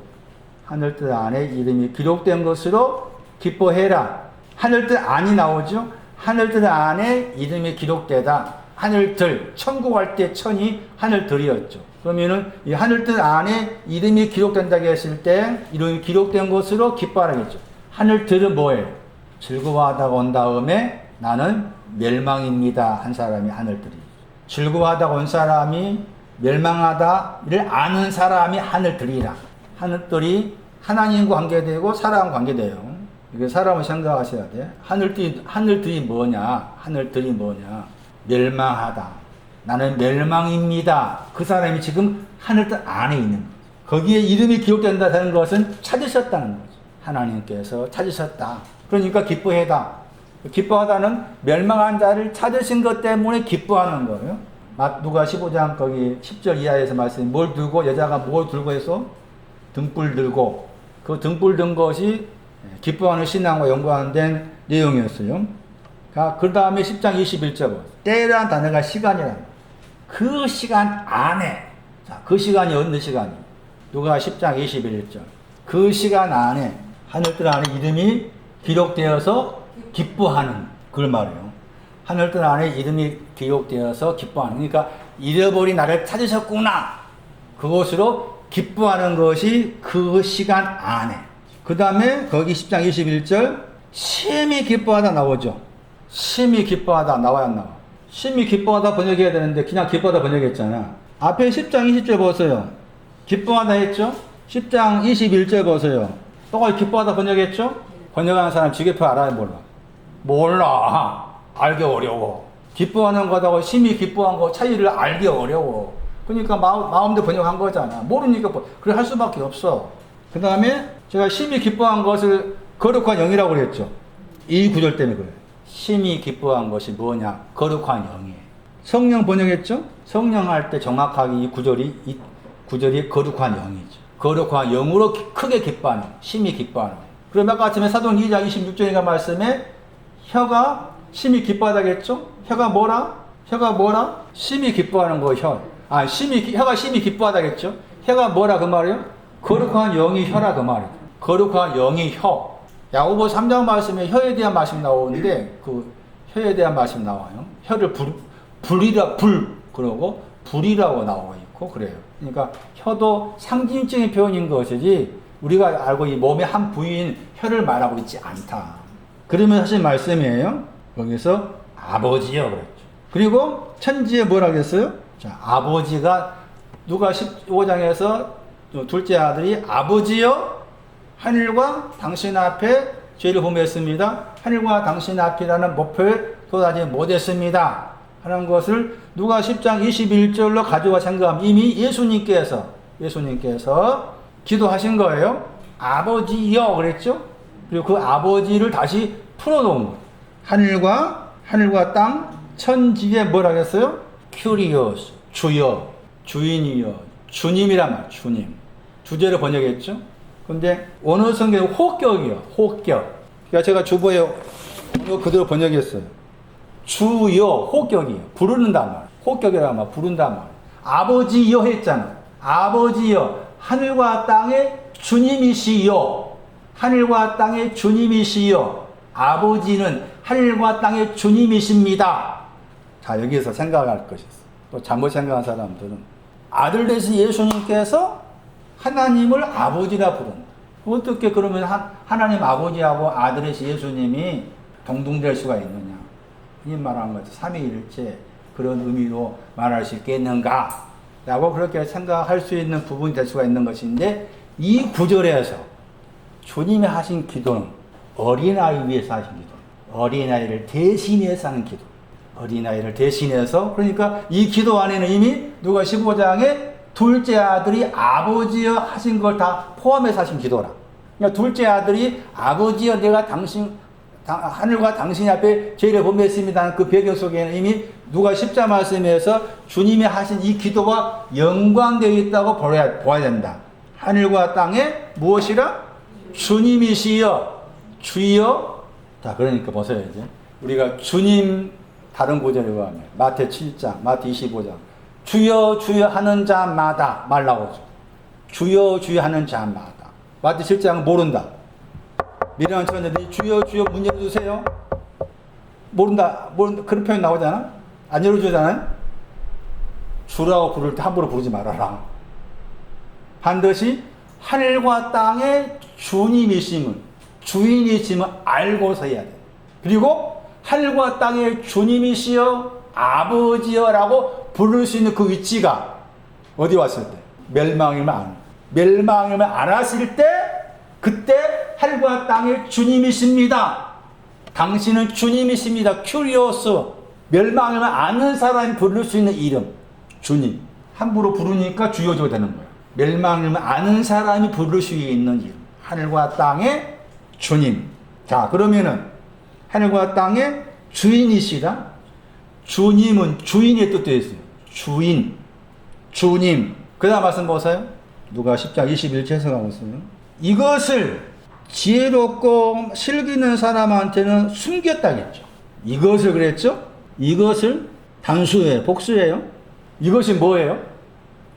하늘들 안에 이름이 기록된 것으로 기뻐해라. 하늘들 안이 나오죠. 하늘들 안에 이름이 기록되다. 하늘들, 천국 갈 때 천이 하늘들이었죠. 그러면은 이 하늘들 안에 이름이 기록된다고 했을 때 이름이 기록된 것으로 기뻐하라겠죠. 하늘들은 뭐예요? 즐거워하다가 온 다음에 나는 멸망입니다 한 사람이 하늘들이. 즐거워하다가 온 사람이 멸망하다를 아는 사람이 하늘들이라. 하늘들이 하나님과 관계되고 사람과 관계돼요. 이게 사람을 생각하셔야 돼. 하늘들이 뭐냐? 하늘들이 뭐냐? 멸망하다. 나는 멸망입니다. 그 사람이 지금 하늘들 안에 있는 거죠. 거기에 이름이 기록된다는 것은 찾으셨다는 거죠. 하나님께서 찾으셨다. 그러니까 기뻐해다. 기뻐하다는 멸망한 자를 찾으신 것 때문에 기뻐하는 거예요. 누가 15장 거기 10절 이하에서 말씀이 뭘 들고 여자가 뭘 들고 해서 등불 들고 그 등불 든 것이 기뻐하는 신앙과 연관된 내용이었어요. 그 다음에 10장 21절 때라는 단어가 시간이라는 그 시간 안에 자, 그 시간이 어느 시간이 누가 10장 21절 그 시간 안에 하늘들 안에 이름이 기록되어서 기뻐하는 그걸 말이에요. 하늘들 안에 이름이 기록되어서 기뻐하는 그러니까 잃어버린 나를 찾으셨구나. 그것으로 기뻐하는 것이 그 시간 안에 그 다음에 거기 10장 21절 심히 기뻐하다 나오죠. 심히 기뻐하다 나와야 안 나와. 심히 기뻐하다 번역해야 되는데 그냥 기뻐하다 번역했잖아. 앞에 10장 20절 보세요. 기뻐하다 했죠. 10장 21절 보세요. 또 기뻐하다 번역했죠. 번역하는 사람 지게표 알아요? 몰라. 알기 어려워. 기뻐하는 거하고 심히 기뻐한 거 차이를 알기 어려워. 그러니까 마음대로 번역한 거잖아. 모르니까 그래 할 수밖에 없어. 그 다음에 제가 심히 기뻐한 것을 거룩한 영이라고 그랬죠. 이 구절 때문에 그래요. 심히 기뻐한 것이 뭐냐? 거룩한 영이에요. 성령 번역했죠? 성령 할 때 정확하게 이 구절이 거룩한 영이죠. 거룩한 영으로 크게 기뻐하는, 심히 기뻐하는. 그럼 아까 아침에 사도행 2장 26절인가 말씀에 혀가 심히 기뻐하다겠죠? 혀가 뭐라? 심히 기뻐하는 거 혀. 혀가 심히 기뻐하다겠죠? 혀가 뭐라 그 말이에요? 거룩한 영이 혀라 그 말이에요. 거룩한 영이 혀. 야고보 3장 말씀에 혀에 대한 말씀이 나오는데 그 혀에 대한 말씀이 나와요. 혀를 그러고 불이라고 나오고 있고 그래요. 그러니까 혀도 상징적인 표현인 것이지 우리가 알고 이 몸의 한 부위인 혀를 말하고 있지 않다. 그러면 하신 말씀이에요. 거기서 아버지요 그랬죠. 그리고 천지에 뭐라 그랬어요? 자, 아버지가 누가 15장에서 둘째 아들이 아버지여 하늘과 당신 앞에 죄를 범했습니다. 하늘과 당신 앞이라는 목표에 도달하지 못했습니다. 하는 것을 누가 10장 21절로 가져와 생각하면 이미 예수님께서 기도하신 거예요. 아버지여 그랬죠. 그리고 그 아버지를 다시 풀어놓은 거예요. 하늘과 땅 천지에 뭐라 그랬어요? 큐리오스 주여 주인이여 주님이란 말 주님 주제를 번역했죠. 근데 원어 성경은 호격이요 호격. 그러니까 제가 주보에 원어 그대로 번역했어요. 주여 호격이요 부르는단 말. 호격이란 말 부른단 말. 아버지여 했잖아. 아버지여 하늘과 땅의 주님이시여 하늘과 땅의 주님이시여 아버지는 하늘과 땅의 주님이십니다. 자 여기서 생각할 것이 있어. 또 잘못 생각한 사람들은 아들 되신 예수님께서 하나님을 아버지라 부른다. 어떻게 그러면 하나님 아버지하고 아들 되신 예수님이 동등될 수가 있느냐. 이 말하는 거죠. 삼위일체 그런 의미로 말할 수 있겠는가 라고 그렇게 생각할 수 있는 부분이 될 수가 있는 것인데 이 구절에서 주님이 하신 기도는 어린아이 위해서 하신 기도 어린아이를 대신해서 하는 기도 어린아이를 대신해서 그러니까 이 기도 안에는 이미 누가 15장에 둘째 아들이 아버지여 하신 걸 다 포함해서 하신 기도라. 그러니까 둘째 아들이 아버지여 내가 하늘과 당신 앞에 죄를 범했습니다. 그 배경 속에는 이미 누가 10장 말씀에서 주님이 하신 이 기도와 연관되어 있다고 보아야 된다. 하늘과 땅에 무엇이라? 주님이시여 주여. 자 그러니까 보세요. 이제 우리가 주님 다른 구절에 의하면 마태 7장 마태 25장 주여 주여 하는 자마다 말 나오죠. 주여 주여 하는 자마다. 마태 7장은 모른다. 미련한 처녀들이 주여 주여 문 열어주세요. 모른다 그런 표현 나오잖아. 안 열어주잖아요. 주라고 부를 때 함부로 부르지 말아라. 반드시 하늘과 땅의 주님이심을 주인이심을 알고서 해야 돼. 그리고 하늘과 땅의 주님이시여 아버지여라고 부를 수 있는 그 위치가 어디 왔을 때? 멸망임을 알았을 때 그때 하늘과 땅의 주님이십니다. 당신은 주님이십니다. 큐리오스 멸망임을 아는 사람이 부를 수 있는 이름 주님. 함부로 부르니까 주여주가 되는 거예요. 멸망임을 아는 사람이 부를 수 있는 이름 하늘과 땅의 주님. 자 그러면은 하늘과 땅의 주인이시다. 주님은 주인의 뜻도 있어요. 주님. 그 다음 말씀 보세요. 누가 10장 21절 해석하고 있어요. 이것을 지혜롭고 슬기는 사람한테는 숨겼다겠죠. 이것을 그랬죠. 이것을 단수예요. 복수예요. 이것이 뭐예요?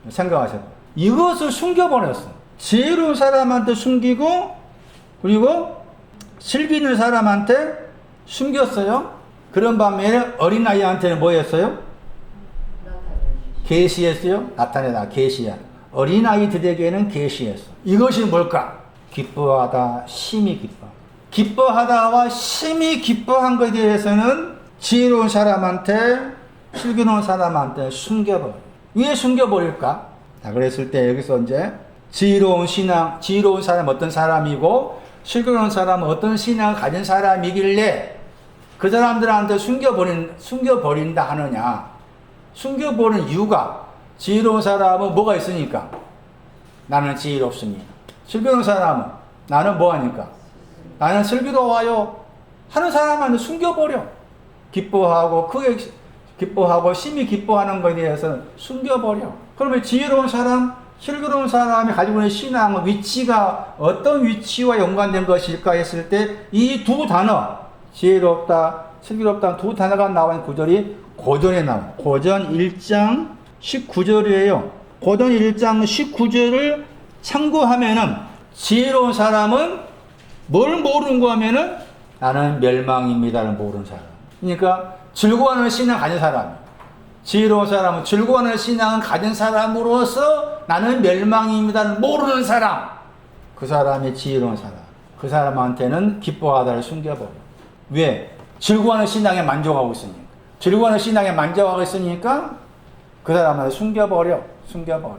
생각하셔요. 이것을 숨겨버렸어. 지혜로운 사람한테 숨기고 그리고 슬기는 사람한테 숨겼어요. 그런 반면에 어린아이한테는 뭐 했어요? 계시했어요. 나타내다 계시야. 어린아이들에게는 계시했어. 이것이 뭘까? 기뻐하다, 심히 기뻐. 기뻐하다와 심히 기뻐한 것에 대해서는 지혜로운 사람한테, 슬기로운 사람한테 숨겨버려. 왜 숨겨버릴까? 자, 그랬을 때 여기서 이제 지혜로운 사람 어떤 사람이고 슬기로운 사람은 어떤 신앙을 가진 사람이길래 그 사람들한테 숨겨버린다 하느냐. 숨겨버리는 이유가 지혜로운 사람은 뭐가 있으니까? 나는 지혜롭습니다. 슬기로운 사람은 나는 뭐하니까? 나는 슬기로워요 하는 사람한테 숨겨버려. 기뻐하고 크게 기뻐하고 심히 기뻐하는 것에 대해서 숨겨버려. 그러면 지혜로운 사람, 슬기로운 사람이 가지고 있는 신앙의 위치가 어떤 위치와 연관된 것일까 했을 때 이 두 단어 지혜롭다, 슬기롭다 두 단어가 나온 구절이 고전에 나와요. 고전 1장 19절이에요. 고전 1장 19절을 참고하면은 지혜로운 사람은 뭘 모르는 거 하면은 나는 멸망입니다를 모르는 사람. 그러니까 즐거워하는 신앙 가진 사람. 지혜로운 사람은 즐거워하는 신앙을 가진 사람으로서 나는 멸망입니다를 모르는 사람. 그 사람이 지혜로운 사람. 그 사람한테는 기뻐하다를 숨겨버려. 왜? 즐거워하는 신앙에 만족하고 있으니까. 즐거워하는 신앙에 만족하고 있으니까 그 사람한테 숨겨버려. 숨겨버려.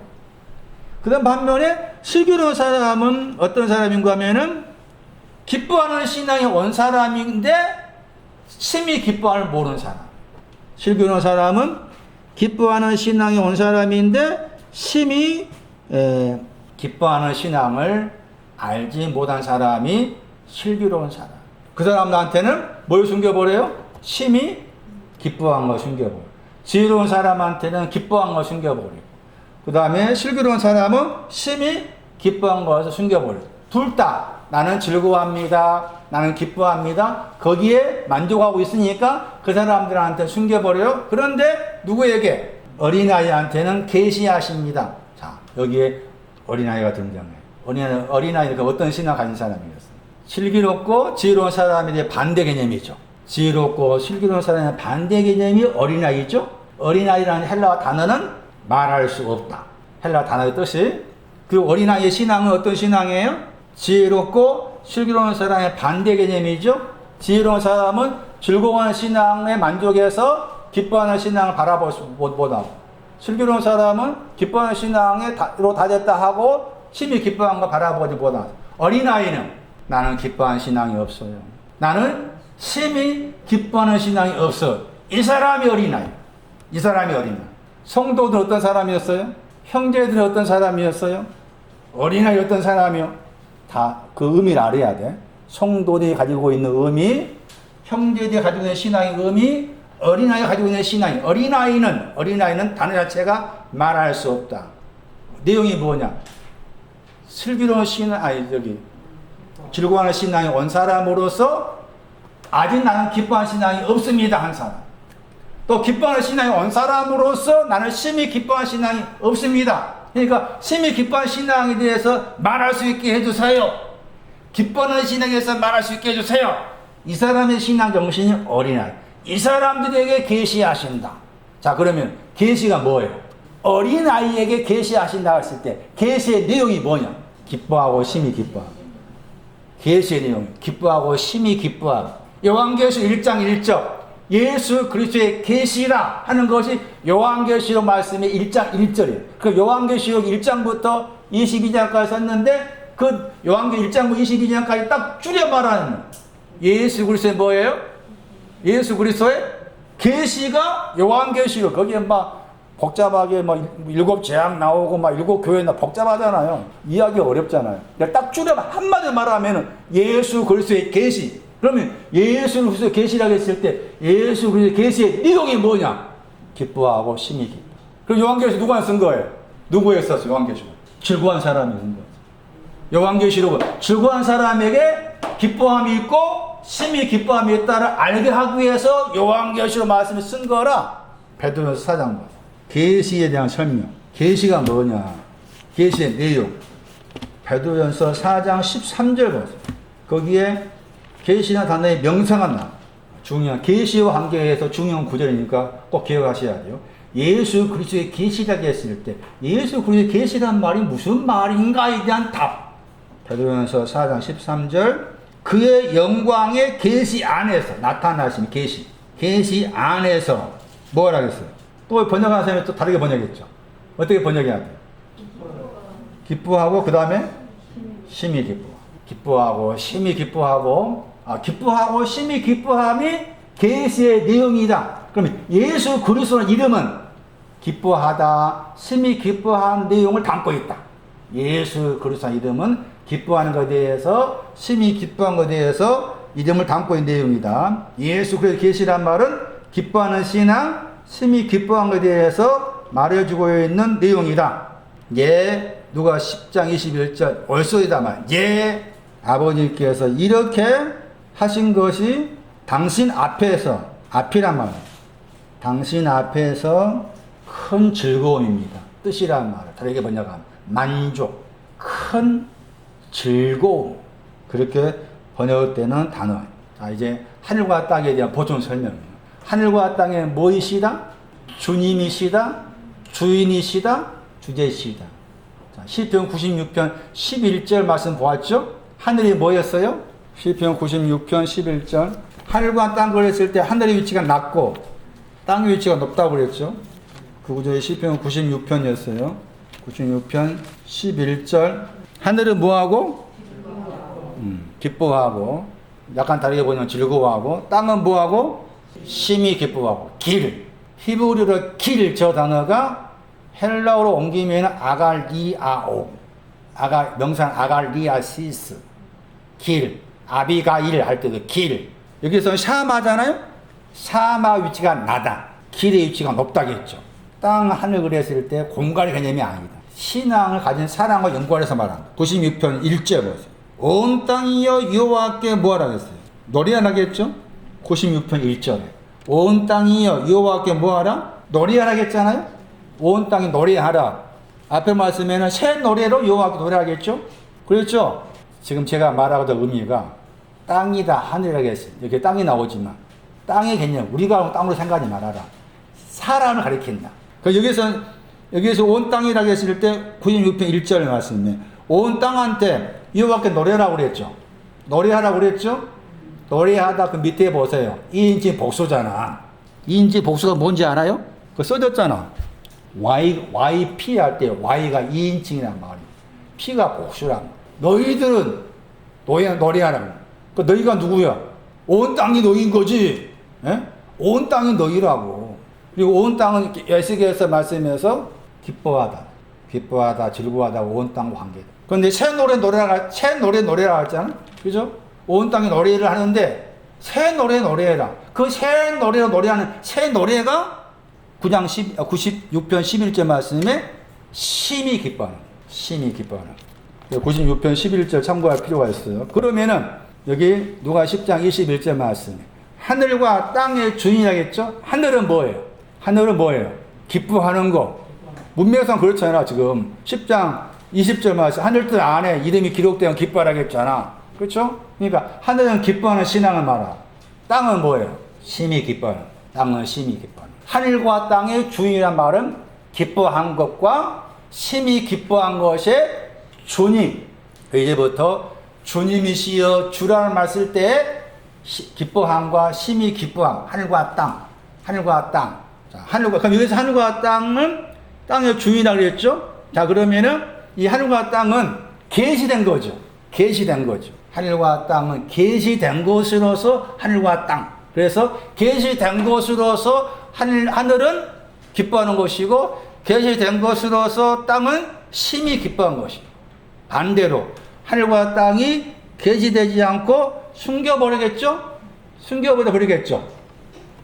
그 다음 반면에 슬기로운 사람은 어떤 사람인가 하면은 기뻐하는 신앙이 온 사람인데 심히 기뻐함을 모르는 사람. 슬기로운 사람은 기뻐하는 신앙이 온 사람인데 심히 기뻐하는 신앙을 알지 못한 사람이 슬기로운 사람. 그 사람한테는 뭘 숨겨버려요? 심히 기뻐한 걸 숨겨버려. 지혜로운 사람한테는 기뻐한 걸 숨겨버리고, 그 다음에 슬기로운 사람은 심히 기뻐한 것을 숨겨버려. 둘 다 나는 즐거워합니다, 나는 기뻐합니다, 거기에 만족하고 있으니까 그 사람들한테 숨겨버려요. 그런데 누구에게? 어린아이한테는 계시하십니다. 자, 여기에 어린아이가 등장해요. 어린아이가 어떤 신앙 가진 사람이었어요? 슬기롭고 지혜로운 사람에 대해 반대 개념이죠. 지혜롭고 슬기로운 사람의 반대 개념이 어린아이죠. 어린아이라는 헬라어 단어는 말할 수 없다. 헬라어 단어의 뜻이. 그 어린아이의 신앙은 어떤 신앙이에요? 지혜롭고 슬기로운 사람의 반대 개념이죠. 지혜로운 사람은 즐거운 신앙에 만족해서 기뻐하는 신앙을 바라볼 수 못하고, 슬기로운 사람은 기뻐하는 신앙으로 다 됐다 하고 심히 기뻐하는 걸 바라보지 못하고, 어린아이는 나는 기뻐하는 신앙이 없어요, 나는 심히 기뻐하는 신앙이 없어. 이 사람이 어린아이. 이 사람이 어린아이. 성도들 어떤 사람이었어요? 형제들은 어떤 사람이었어요? 어린아이 어떤 사람이요? 다 그 의미를 알아야 돼. 성도들이 가지고 있는 의미, 형제들이 가지고 있는 신앙의 의미, 어린아이가 가지고 있는 신앙이. 어린아이는 단어 자체가 말할 수 없다. 내용이 뭐냐? 슬기로운 신앙, 즐거워하는 신앙이 온 사람으로서 아직 나는 기뻐하는 신앙이 없습니다 한 사람. 또 기뻐하는 신앙이 온 사람으로서 나는 심히 기뻐하는 신앙이 없습니다. 그러니까 심히 기뻐하는 신앙에 대해서 말할 수 있게 해주세요. 기뻐하는 신앙에 대해서 말할 수 있게 해주세요. 이 사람의 신앙 정신이 어린아이. 이 사람들에게 계시하신다. 자, 그러면 계시가 뭐예요? 어린아이에게 계시하신다 했을 때 계시의 내용이 뭐냐? 기뻐하고 심히 기뻐하고. 계시의 내용, 기뻐하고 심히 기뻐하고. 요한계시록 1장 1절 예수 그리스도의 계시라 하는 것이 요한계시록 말씀의 1장 1절이에요. 그 요한계시록 1장부터 22장까지 썼는데 그 요한계시록 1장부터 22장까지 딱 줄여 말하는 거예요. 예수 그리스도의 뭐예요? 예수 그리스도의 계시가 요한계시록. 거기에 막 복잡하게 막 7 재앙 나오고 막 7 교회 나 복잡하잖아요. 이해하기 어렵잖아요. 딱 줄여 한마디 말하면은 예수 그리스도의 계시. 그러면 예수 그리스도의 계시라고 했을 때 예수 그리스도의 계시의 내용이 뭐냐? 기뻐하고 심히 기뻐. 그럼 요한계시록 누가 쓴 거예요? 누구에 썼어? 요한계시록. 즐거운 사람이 쓴 거예요. 요한계시록은 즐거운 사람에게 기뻐함이 있고 심히 기뻐함이 있다를 알게 하기 위해서 요한계시록 말씀을 쓴 거라. 베드로전서 4장 봐. 계시에 대한 설명. 계시가 뭐냐? 계시의 내용. 베드로전서 4장 13절 보세요. 거기에 계시나 단어의 명사가 나와. 중요한 계시와 관계해서 중요한 구절이니까 꼭 기억하셔야 돼요. 예수 그리스도의 계시라고 했을 때 예수 그리스도의 계시란 말이 무슨 말인가에 대한 답. 베드로전서 4장 13절 그의 영광의 계시 안에서 나타나신 계시 안에서 뭐라 그랬어요? 또 번역하는 사람이 또 다르게 번역했죠. 어떻게 번역해야 돼요? 기뻐하고 그 다음에 심히 기뻐하고 심히 기뻐하고 기뻐하고 심히 기뻐함이 계시의 내용이다. 그러면 예수 그리스도의 이름은 기뻐하다, 심히 기뻐한 내용을 담고 있다. 예수 그리스도의 이름은 기뻐하는 것에 대해서 심히 기뻐한 것에 대해서 이름을 담고 있는 내용이다. 예수 그리스도의 계시란 말은 기뻐하는 신앙, 심히 기뻐한 것에 대해서 말해주고 있는 내용이다. 예, 누가 10장 21절 올소이다만 예, 아버지께서 이렇게 하신 것이 당신 앞에서, 앞이란 말이에요. 당신 앞에서 큰 즐거움입니다. 뜻이란 말을 다르게 번역하면 만족, 큰 즐거움. 그렇게 번역되는 단어예요. 자, 이제 하늘과 땅에 대한 보충 설명이에요. 하늘과 땅에 뭐이시다? 주님이시다, 주인이시다, 주제시다. 자, 시편 96편 11절 말씀 보았죠? 하늘이 뭐였어요? 시편 96편 11절. 하늘과 땅 그랬을 때 하늘의 위치가 낮고 땅의 위치가 높다고 그랬죠. 그 구절의 시편 96편이었어요. 96편 11절. 하늘은 뭐하고? 기뻐하고. 약간 다르게 보면 즐거워하고. 땅은 뭐하고? 심히 기뻐하고. 길. 히브리어로 길 저 단어가 헬라어로 옮기면 아갈리아오. 명상 아갈리아시스. 길. 아비가일 할 때도 길. 여기서는 샤마잖아요? 샤마 위치가 낮아. 길의 위치가 높다겠죠. 땅, 하늘 그랬을 때 공간의 개념이 아니다. 신앙을 가진 사람과 연관해서 말합니다. 96편 1절 보세요. 온 땅이여 여호와께 뭐하라 그랬어요? 노래하라겠죠? 96편 1절에. 온 땅이여 여호와께 뭐하라? 노래하라겠잖아요? 온 땅이 노래하라. 앞에 말씀에는 새 노래로 여호와께 노래하겠죠? 그렇죠? 지금 제가 말하고도 의미가 땅이다 하늘이라고 했어요. 이렇게 땅이 나오지만 땅의 개념, 우리가 땅으로 생각하지 말아라. 사람을 가리킨다. 여기서 온 땅이라고 했을 때 96편 1절 말씀에 온 땅한테 여호와께 노래하라고 그랬죠. 노래하라고 그랬죠. 노래하다 그 밑에 보세요. 2인칭 복수잖아. 2인칭 복수가 뭔지 알아요? 그거 써졌잖아. YP 할 때 Y가 2인칭이란 말이에요. P가 복수란. 너희들은 노래하라고. 그 너희가 누구야? 온 땅이 너희인 거지. 예? 온 땅이 너희라고. 그리고 온 땅은 에스겔서 말씀에서 기뻐하다, 즐거워하다, 온 땅과 관계다. 그런데 새 노래 노래라 했잖아. 그죠? 온 땅이 노래를 하는데 새 노래해라. 그 새 노래로 노래하는 새 노래가 96편 11절 말씀에 심히 기뻐하는. 96편 11절 참고할 필요가 있어요. 그러면은 여기 누가 10장 21절 말씀에 하늘과 땅의 주인이라겠죠? 하늘은 뭐예요? 기뻐하는 거. 문맥상 그렇잖아. 지금 10장 20절 말씀 하늘들 안에 이름이 기록되면 기뻐하라겠잖아. 그렇죠? 그러니까 하늘은 기뻐하는 신앙을 말하. 땅은 뭐예요? 심히 기뻐하는. 땅은 심히 기뻐하는. 하늘과 땅의 주인이란 말은 기뻐한 것과 심히 기뻐한 것의 주님. 이제부터 주님이시여 주라는 말 쓸 때 기뻐함과 심히 기뻐함. 하늘과 땅. 자, 그럼 여기서 하늘과 땅은 땅의 주인이라고 그랬죠? 자, 그러면은 이 하늘과 땅은 계시된 거죠. 하늘과 땅은 계시된 것으로서 하늘과 땅. 그래서 계시된 것으로서 하늘은 기뻐하는 것이고 계시된 것으로서 땅은 심히 기뻐한 것이고 반대로 하늘과 땅이 계시되지 않고 숨겨버리겠죠?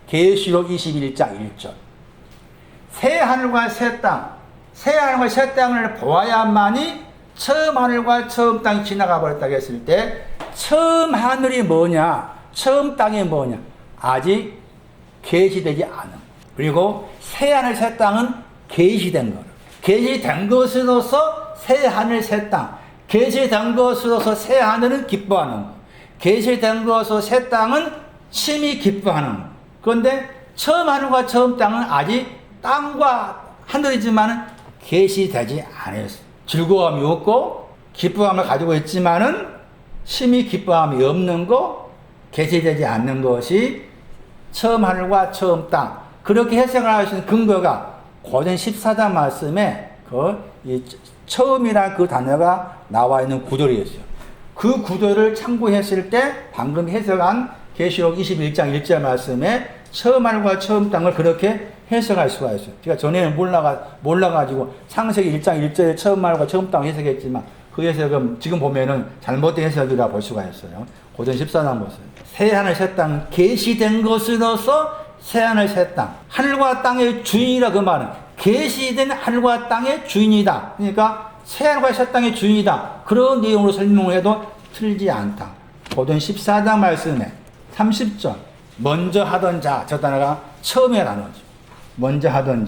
계시록 21장 1절. 새 하늘과 새 땅을 보아야만이 처음 하늘과 처음 땅이 지나가 버렸다고 했을 때 처음 하늘이 뭐냐? 처음 땅이 뭐냐? 아직 계시되지 않은. 그리고 새 하늘 새 땅은 계시된 것. 계시된 것으로서 새 하늘 새 땅. 계시된 것으로서 새 하늘은 기뻐하는 것. 계시된 것으로서 새 땅은 심히 기뻐하는 것. 그런데 처음 하늘과 처음 땅은 아직 땅과 하늘이지만 계시되지 않았어요. 즐거움이 없고 기뻐함을 가지고 있지만은 심히 기뻐함이 없는 거, 계시되지 않는 것이 처음 하늘과 처음 땅. 그렇게 해석을 하시는 근거가 고전 14장 말씀에 처음이라는 그 단어가 나와 있는 구절이었어요. 그 구절을 참고했을 때 방금 해석한 계시록 21장 1절 말씀에 처음 하늘과 처음 땅을 그렇게 해석할 수가 있어요. 제가 전에는 몰라가지고 창세기 1장 1절에 처음 하늘과 처음 땅을 해석했지만 그 해석은 지금 보면은 잘못된 해석이라 볼 수가 있어요. 고전 14장 보세요. 새 하늘 새 땅 계시된 것으로서 새 하늘 새 땅. 하늘과 땅의 주인이라 그 말은 계시된 하늘과 땅의 주인이다. 그러니까 새 하늘과 새 땅의 주인이다. 그런 내용으로 설명을 해도 틀리지 않다. 고전 14장 말씀에 30절 먼저 하던 자, 저 단어가 처음에 나누죠. 먼저 하던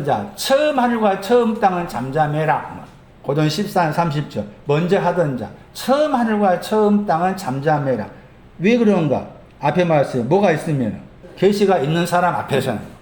자, 처음 하늘과 처음 땅은 잠잠해라. 고전 14장 30절 먼저 하던 자, 처음 하늘과 처음 땅은 잠잠해라. 왜 그런가? 앞에 말씀 뭐가 있으면 계시가 있는 사람 앞에서는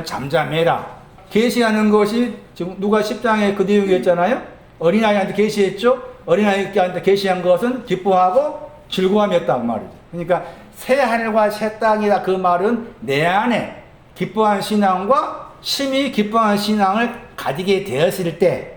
잠잠해라. 계시하는 것이 지금 누가 10장에 그 내용이 있잖아요. 어린아이한테 계시했죠. 어린아이한테 계시한 것은 기뻐하고 즐거움이었단 말이죠. 그러니까 새 하늘과 새 땅이다. 그 말은 내 안에 기뻐하는 신앙과 심히 기뻐하는 신앙을 가지게 되었을 때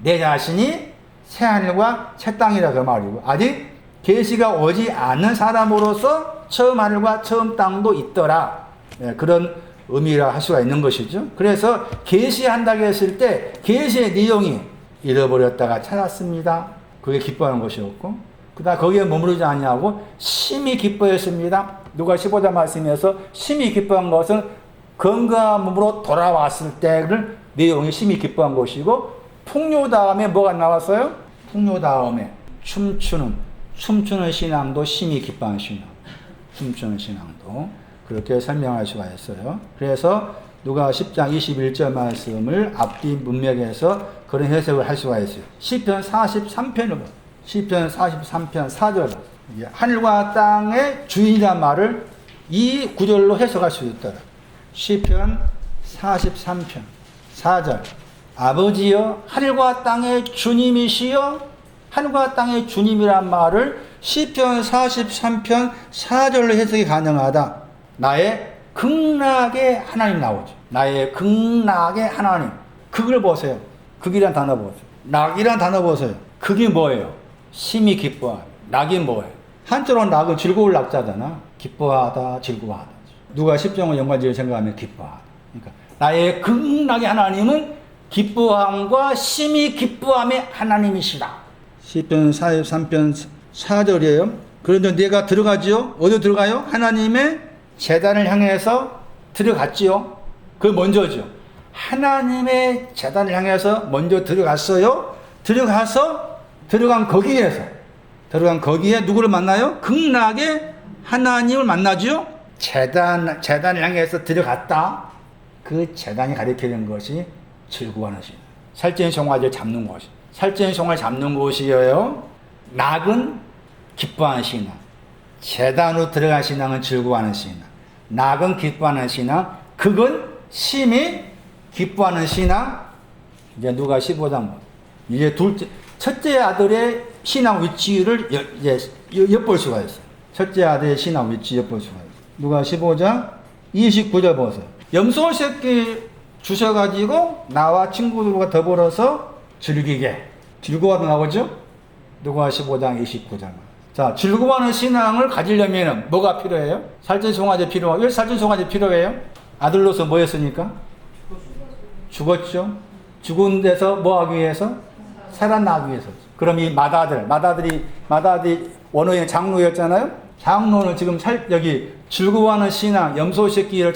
내 자신이 새 하늘과 새 땅이다. 그 말이고, 아직 계시가 오지 않는 사람으로서 처음 하늘과 처음 땅도 있더라. 네, 그런 의미라 할 수가 있는 것이죠. 그래서 계시한다고 했을 때 계시의 내용이 잃어버렸다가 찾았습니다. 그게 기뻐하는 것이었고, 그다음 거기에 머무르지 않냐고 심히 기뻐했습니다. 누가 15장 말씀에서 심히 기뻐한 것은 건강한 몸으로 돌아왔을 때를 내용이 심히 기뻐한 것이고, 풍요 다음에 뭐가 나왔어요? 풍요 다음에 춤추는 신앙도 심히 기뻐하는 신앙. 춤추는 신앙도 그렇게 설명할 수가 있어요. 그래서 누가 10장 21절 말씀을 앞뒤 문맥에서 그런 해석을 할 수가 있어요. 시편 43편을 봐. 시편 43편 4절. 하늘과 땅의 주인이란 말을 이 구절로 해석할 수 있더라. 시편 43편 4절. 아버지여 하늘과 땅의 주님이시여. 하늘과 땅의 주님이란 말을 시편 43편 4절로 해석이 가능하다. 나의 극락의 하나님 나오죠. 나의 극락의 하나님. 극을 보세요. 극이란 단어 보세요. 낙이란 단어 보세요. 극이 뭐예요? 심히 기뻐하다. 낙이 뭐예요? 한자로 낙은 즐거울 낙자잖아. 기뻐하다, 즐거워하다. 누가 십정을 연관지을 생각하면 기뻐하다. 그러니까 나의 극락의 하나님은 기뻐함과 심히 기뻐함의 하나님이시다. 시편 43편 4절이에요. 그런데 내가 들어가지요. 어디 들어가요? 하나님의 제단을 향해서 들어갔지요. 그 먼저죠. 하나님의 제단을 향해서 먼저 들어갔어요. 들어간 거기에 누구를 만나요? 극락의 하나님을 만나죠. 제단을 향해서 들어갔다. 그 제단이 가리키는 것이 즐거워하는 신. 살찐 송아지를 잡는 곳이. 살찐 송아지를 잡는 곳이에요. 낙은 기뻐하는 신앙. 제단으로 들어간 신앙은 즐거워하는 신앙. 낙은 기뻐하는 신앙. 극은 심히 기뻐하는 신앙. 이제 누가 15장. 이제 첫째 아들의 신앙 위치를 엿볼 수가 있어요. 첫째 아들의 신앙 위치 엿볼 수가 있어요. 누가 15장 29절 보세요. 염소 새끼 주셔가지고 나와 친구들과 더불어서 즐거워하다 나오죠? 누가 15장 29장. 자, 즐거워하는 신앙을 가지려면 뭐가 필요해요? 살찐 송아지 필요하고. 왜 살찐 송아지 필요해요? 아들로서 뭐 했으니까? 죽었죠. 죽은 데서 뭐 하기 위해서? 살아나기 위해서. 그럼 이 마다들이 원어의 장로였잖아요. 장로는 지금 여기 즐거워하는 신앙, 염소 새끼가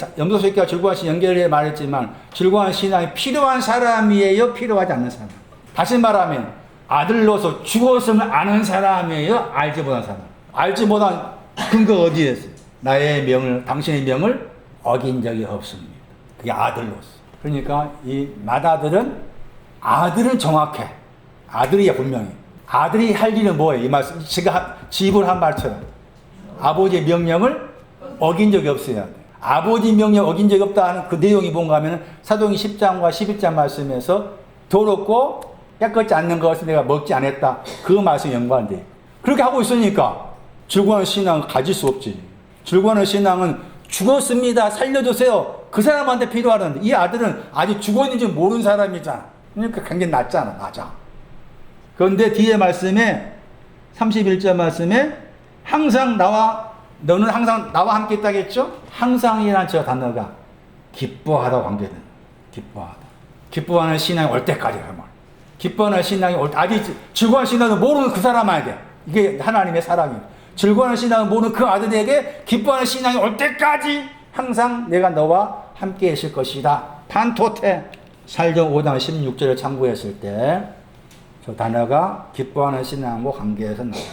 즐거워하는 신앙 연결해 말했지만 즐거워하는 신앙이 필요한 사람이에요? 필요하지 않는 사람? 다시 말하면 아들로서 죽었음을 아는 사람이에요? 알지 못한 사람? 알지 못한 근거 어디에 있어요? 나의 명을, 당신의 명을 어긴 적이 없습니다. 그게 아들로서. 그러니까 이 아들은 정확해. 아들이야 분명히. 아들이 할 일은 뭐예요? 이 말씀 제가 집을 한 말처럼 아버지의 명령을 어긴 적이 없어야 돼. 아버지 명령 어긴 적이 없다 하는 그 내용이 뭔가 하면 사도행전 10장과 11장 말씀에서 더럽고 깨끗지 않는 것을 내가 먹지 않았다. 그 말씀이 연관돼. 그렇게 하고 있으니까 즐거워하는 신앙은 가질 수 없지. 즐거워하는 신앙은 죽었습니다. 살려주세요. 그 사람한테 필요하는데 이 아들은 아직 죽었는지 모르는 사람이잖아. 그러니까 굉장히 낮잖아. 낮아. 그런데 뒤에 말씀에 31절 말씀에 너는 항상 나와 함께 있다겠죠? 항상이라는 저 단어가 기뻐하다고 관계되는. 기뻐하는 신앙이 올 때까지 그 말. 기뻐하는 신앙이 아직 즐거워하는 신앙은 모르는 그 사람에게 이게 하나님의 사랑이에요. 즐거워하는 신앙은 모르는 그 아들에게 기뻐하는 신앙이 올 때까지 항상 내가 너와 함께 있을 것이다. 판토테. 살정 5장 16절을 참고했을 때 저 단어가 기뻐하는 신앙과 관계해서 나와요.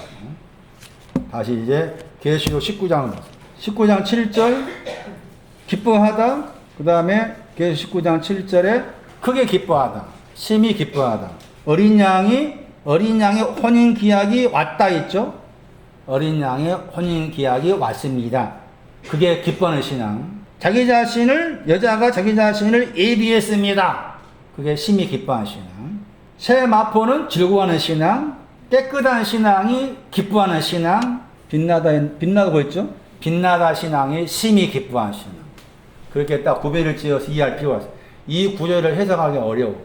다시 이제 계시록 19장을 보세요. 19장 7절 기뻐하다. 그 다음에 계시록 19장 7절에 크게 기뻐하다. 심히 기뻐하다. 어린 양의 혼인 기약이 왔다 있죠. 어린 양의 혼인 기약이 왔습니다. 그게 기뻐하는 신앙. 여자가 자기 자신을 예비했습니다. 그게 심히 기뻐하는 신앙. 새 마포는 즐거워하는 신앙. 깨끗한 신앙이 기뻐하는 신앙. 빛나고 있죠. 빛나다 신앙이 심히 기뻐하는 신앙. 그렇게 딱 구별을 지어서 이해할 필요가 있어요. 이 구절을 해석하기 어려워.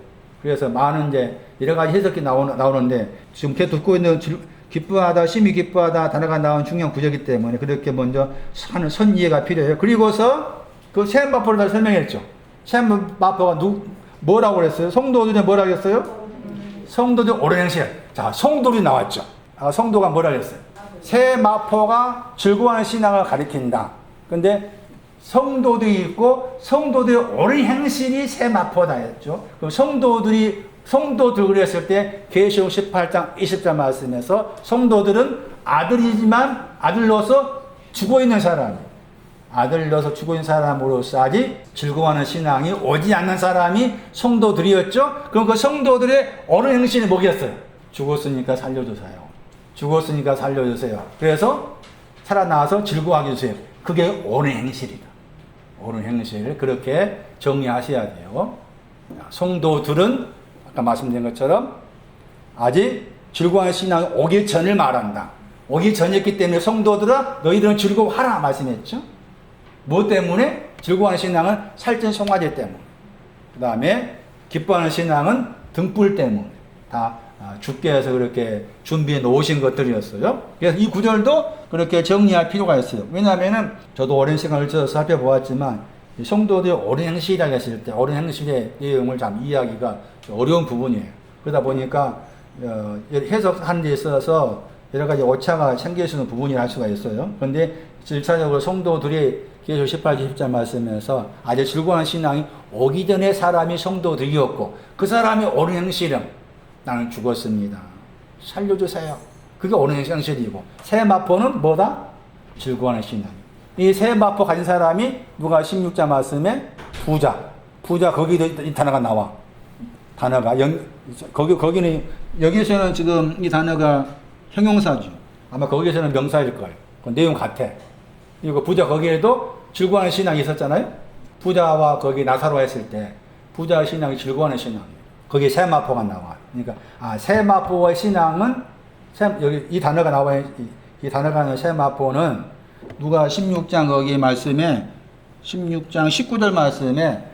그래서 많은 이제 여러 가지 해석이 나오는데 지금 계속 듣고 있는 기뻐하다, 심히 기뻐하다 단어가 나온 중요한 구절이기 때문에 그렇게 먼저 하는 선 이해가 필요해요. 그리고서 그 세마포를 다 설명했죠. 세마포가 뭐라고 그랬어요? 성도들이 뭐라고 했어요? 성도들 옳은 행실. 자, 성도들이 나왔죠. 성도가 뭐라고 했어요? 세마포가 즐거워하는 신앙을 가리킨다. 근데 성도들이 있고 성도들의 옳은 행실이 세마포다 했죠. 그럼 성도들 그랬을 때 계시록 18장 20절 말씀에서 성도들은 아들이지만 아들로서 죽어있는 사람, 아들로서 죽어있는 사람으로서 아직 즐거워하는 신앙이 오지 않는 사람이 성도들이었죠. 그럼 그 성도들의 옳은 행실이 뭐겠어요? 죽었으니까 살려주세요. 죽었으니까 살려주세요. 그래서 살아나와서 즐거워하게 해주세요. 그게 옳은 행실이다. 옳은 행실을 그렇게 정리하셔야 돼요. 성도들은 아까 말씀드린 것처럼 아직 즐거워하는 신앙이 오기 전을 말한다. 오기 전이었기 때문에 성도들아 너희들은 즐거워하라 말씀했죠. 뭐 때문에? 즐거워하는 신앙은 살찐 송아지 때문에. 그 다음에 기뻐하는 신앙은 등불 때문에. 다 주께서 그렇게 준비해 놓으신 것들이었어요. 그래서 이 구절도 그렇게 정리할 필요가 있어요. 왜냐하면은 저도 오랜 시간을 살펴보았지만 성도들이 옳은 행실이라고 했을 때 옳은 행실의 내용을 참 이해하기가 어려운 부분이에요. 그러다 보니까 해석하는 데 있어서 여러 가지 오차가 생길 수 있는 부분이라 할 수가 있어요. 그런데 1차적으로 성도들이 계시록 18절 10절 말씀에서 아주 즐거운 신앙이 오기 전에 사람이 성도들이었고 그 사람이 옳은 행실은 나는 죽었습니다. 살려주세요. 그게 옳은 행실이고 세마포는 뭐다? 즐거워하는 신앙. 이 세마포 가진 사람이 누가 16장 말씀에 부자 거기도 이 단어가 나와. 단어가 거기는 여기서는 지금 이 단어가 형용사죠. 아마 거기서는 명사일 거예요. 그 내용 같아. 그리고 부자 거기에도 즐거워하는 신앙이 있었잖아요. 부자와 거기 나사로 했을 때 부자 신앙이 즐거워하는 신앙이에요. 거기에 세마포가 나와. 그러니까 세마포의 신앙은 여기 이 단어가 나와요. 이 단어가 나는 세마포는 누가 16장 거기 말씀에 16장 19절 말씀에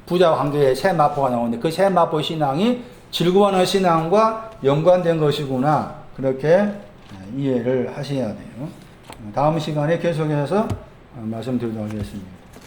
부자 황제의 세마포가 나오는데 그 세마포 신앙이 즐거워하는 신앙과 연관된 것이구나. 그렇게 이해를 하셔야 돼요. 다음 시간에 계속해서 말씀드리도록 하겠습니다.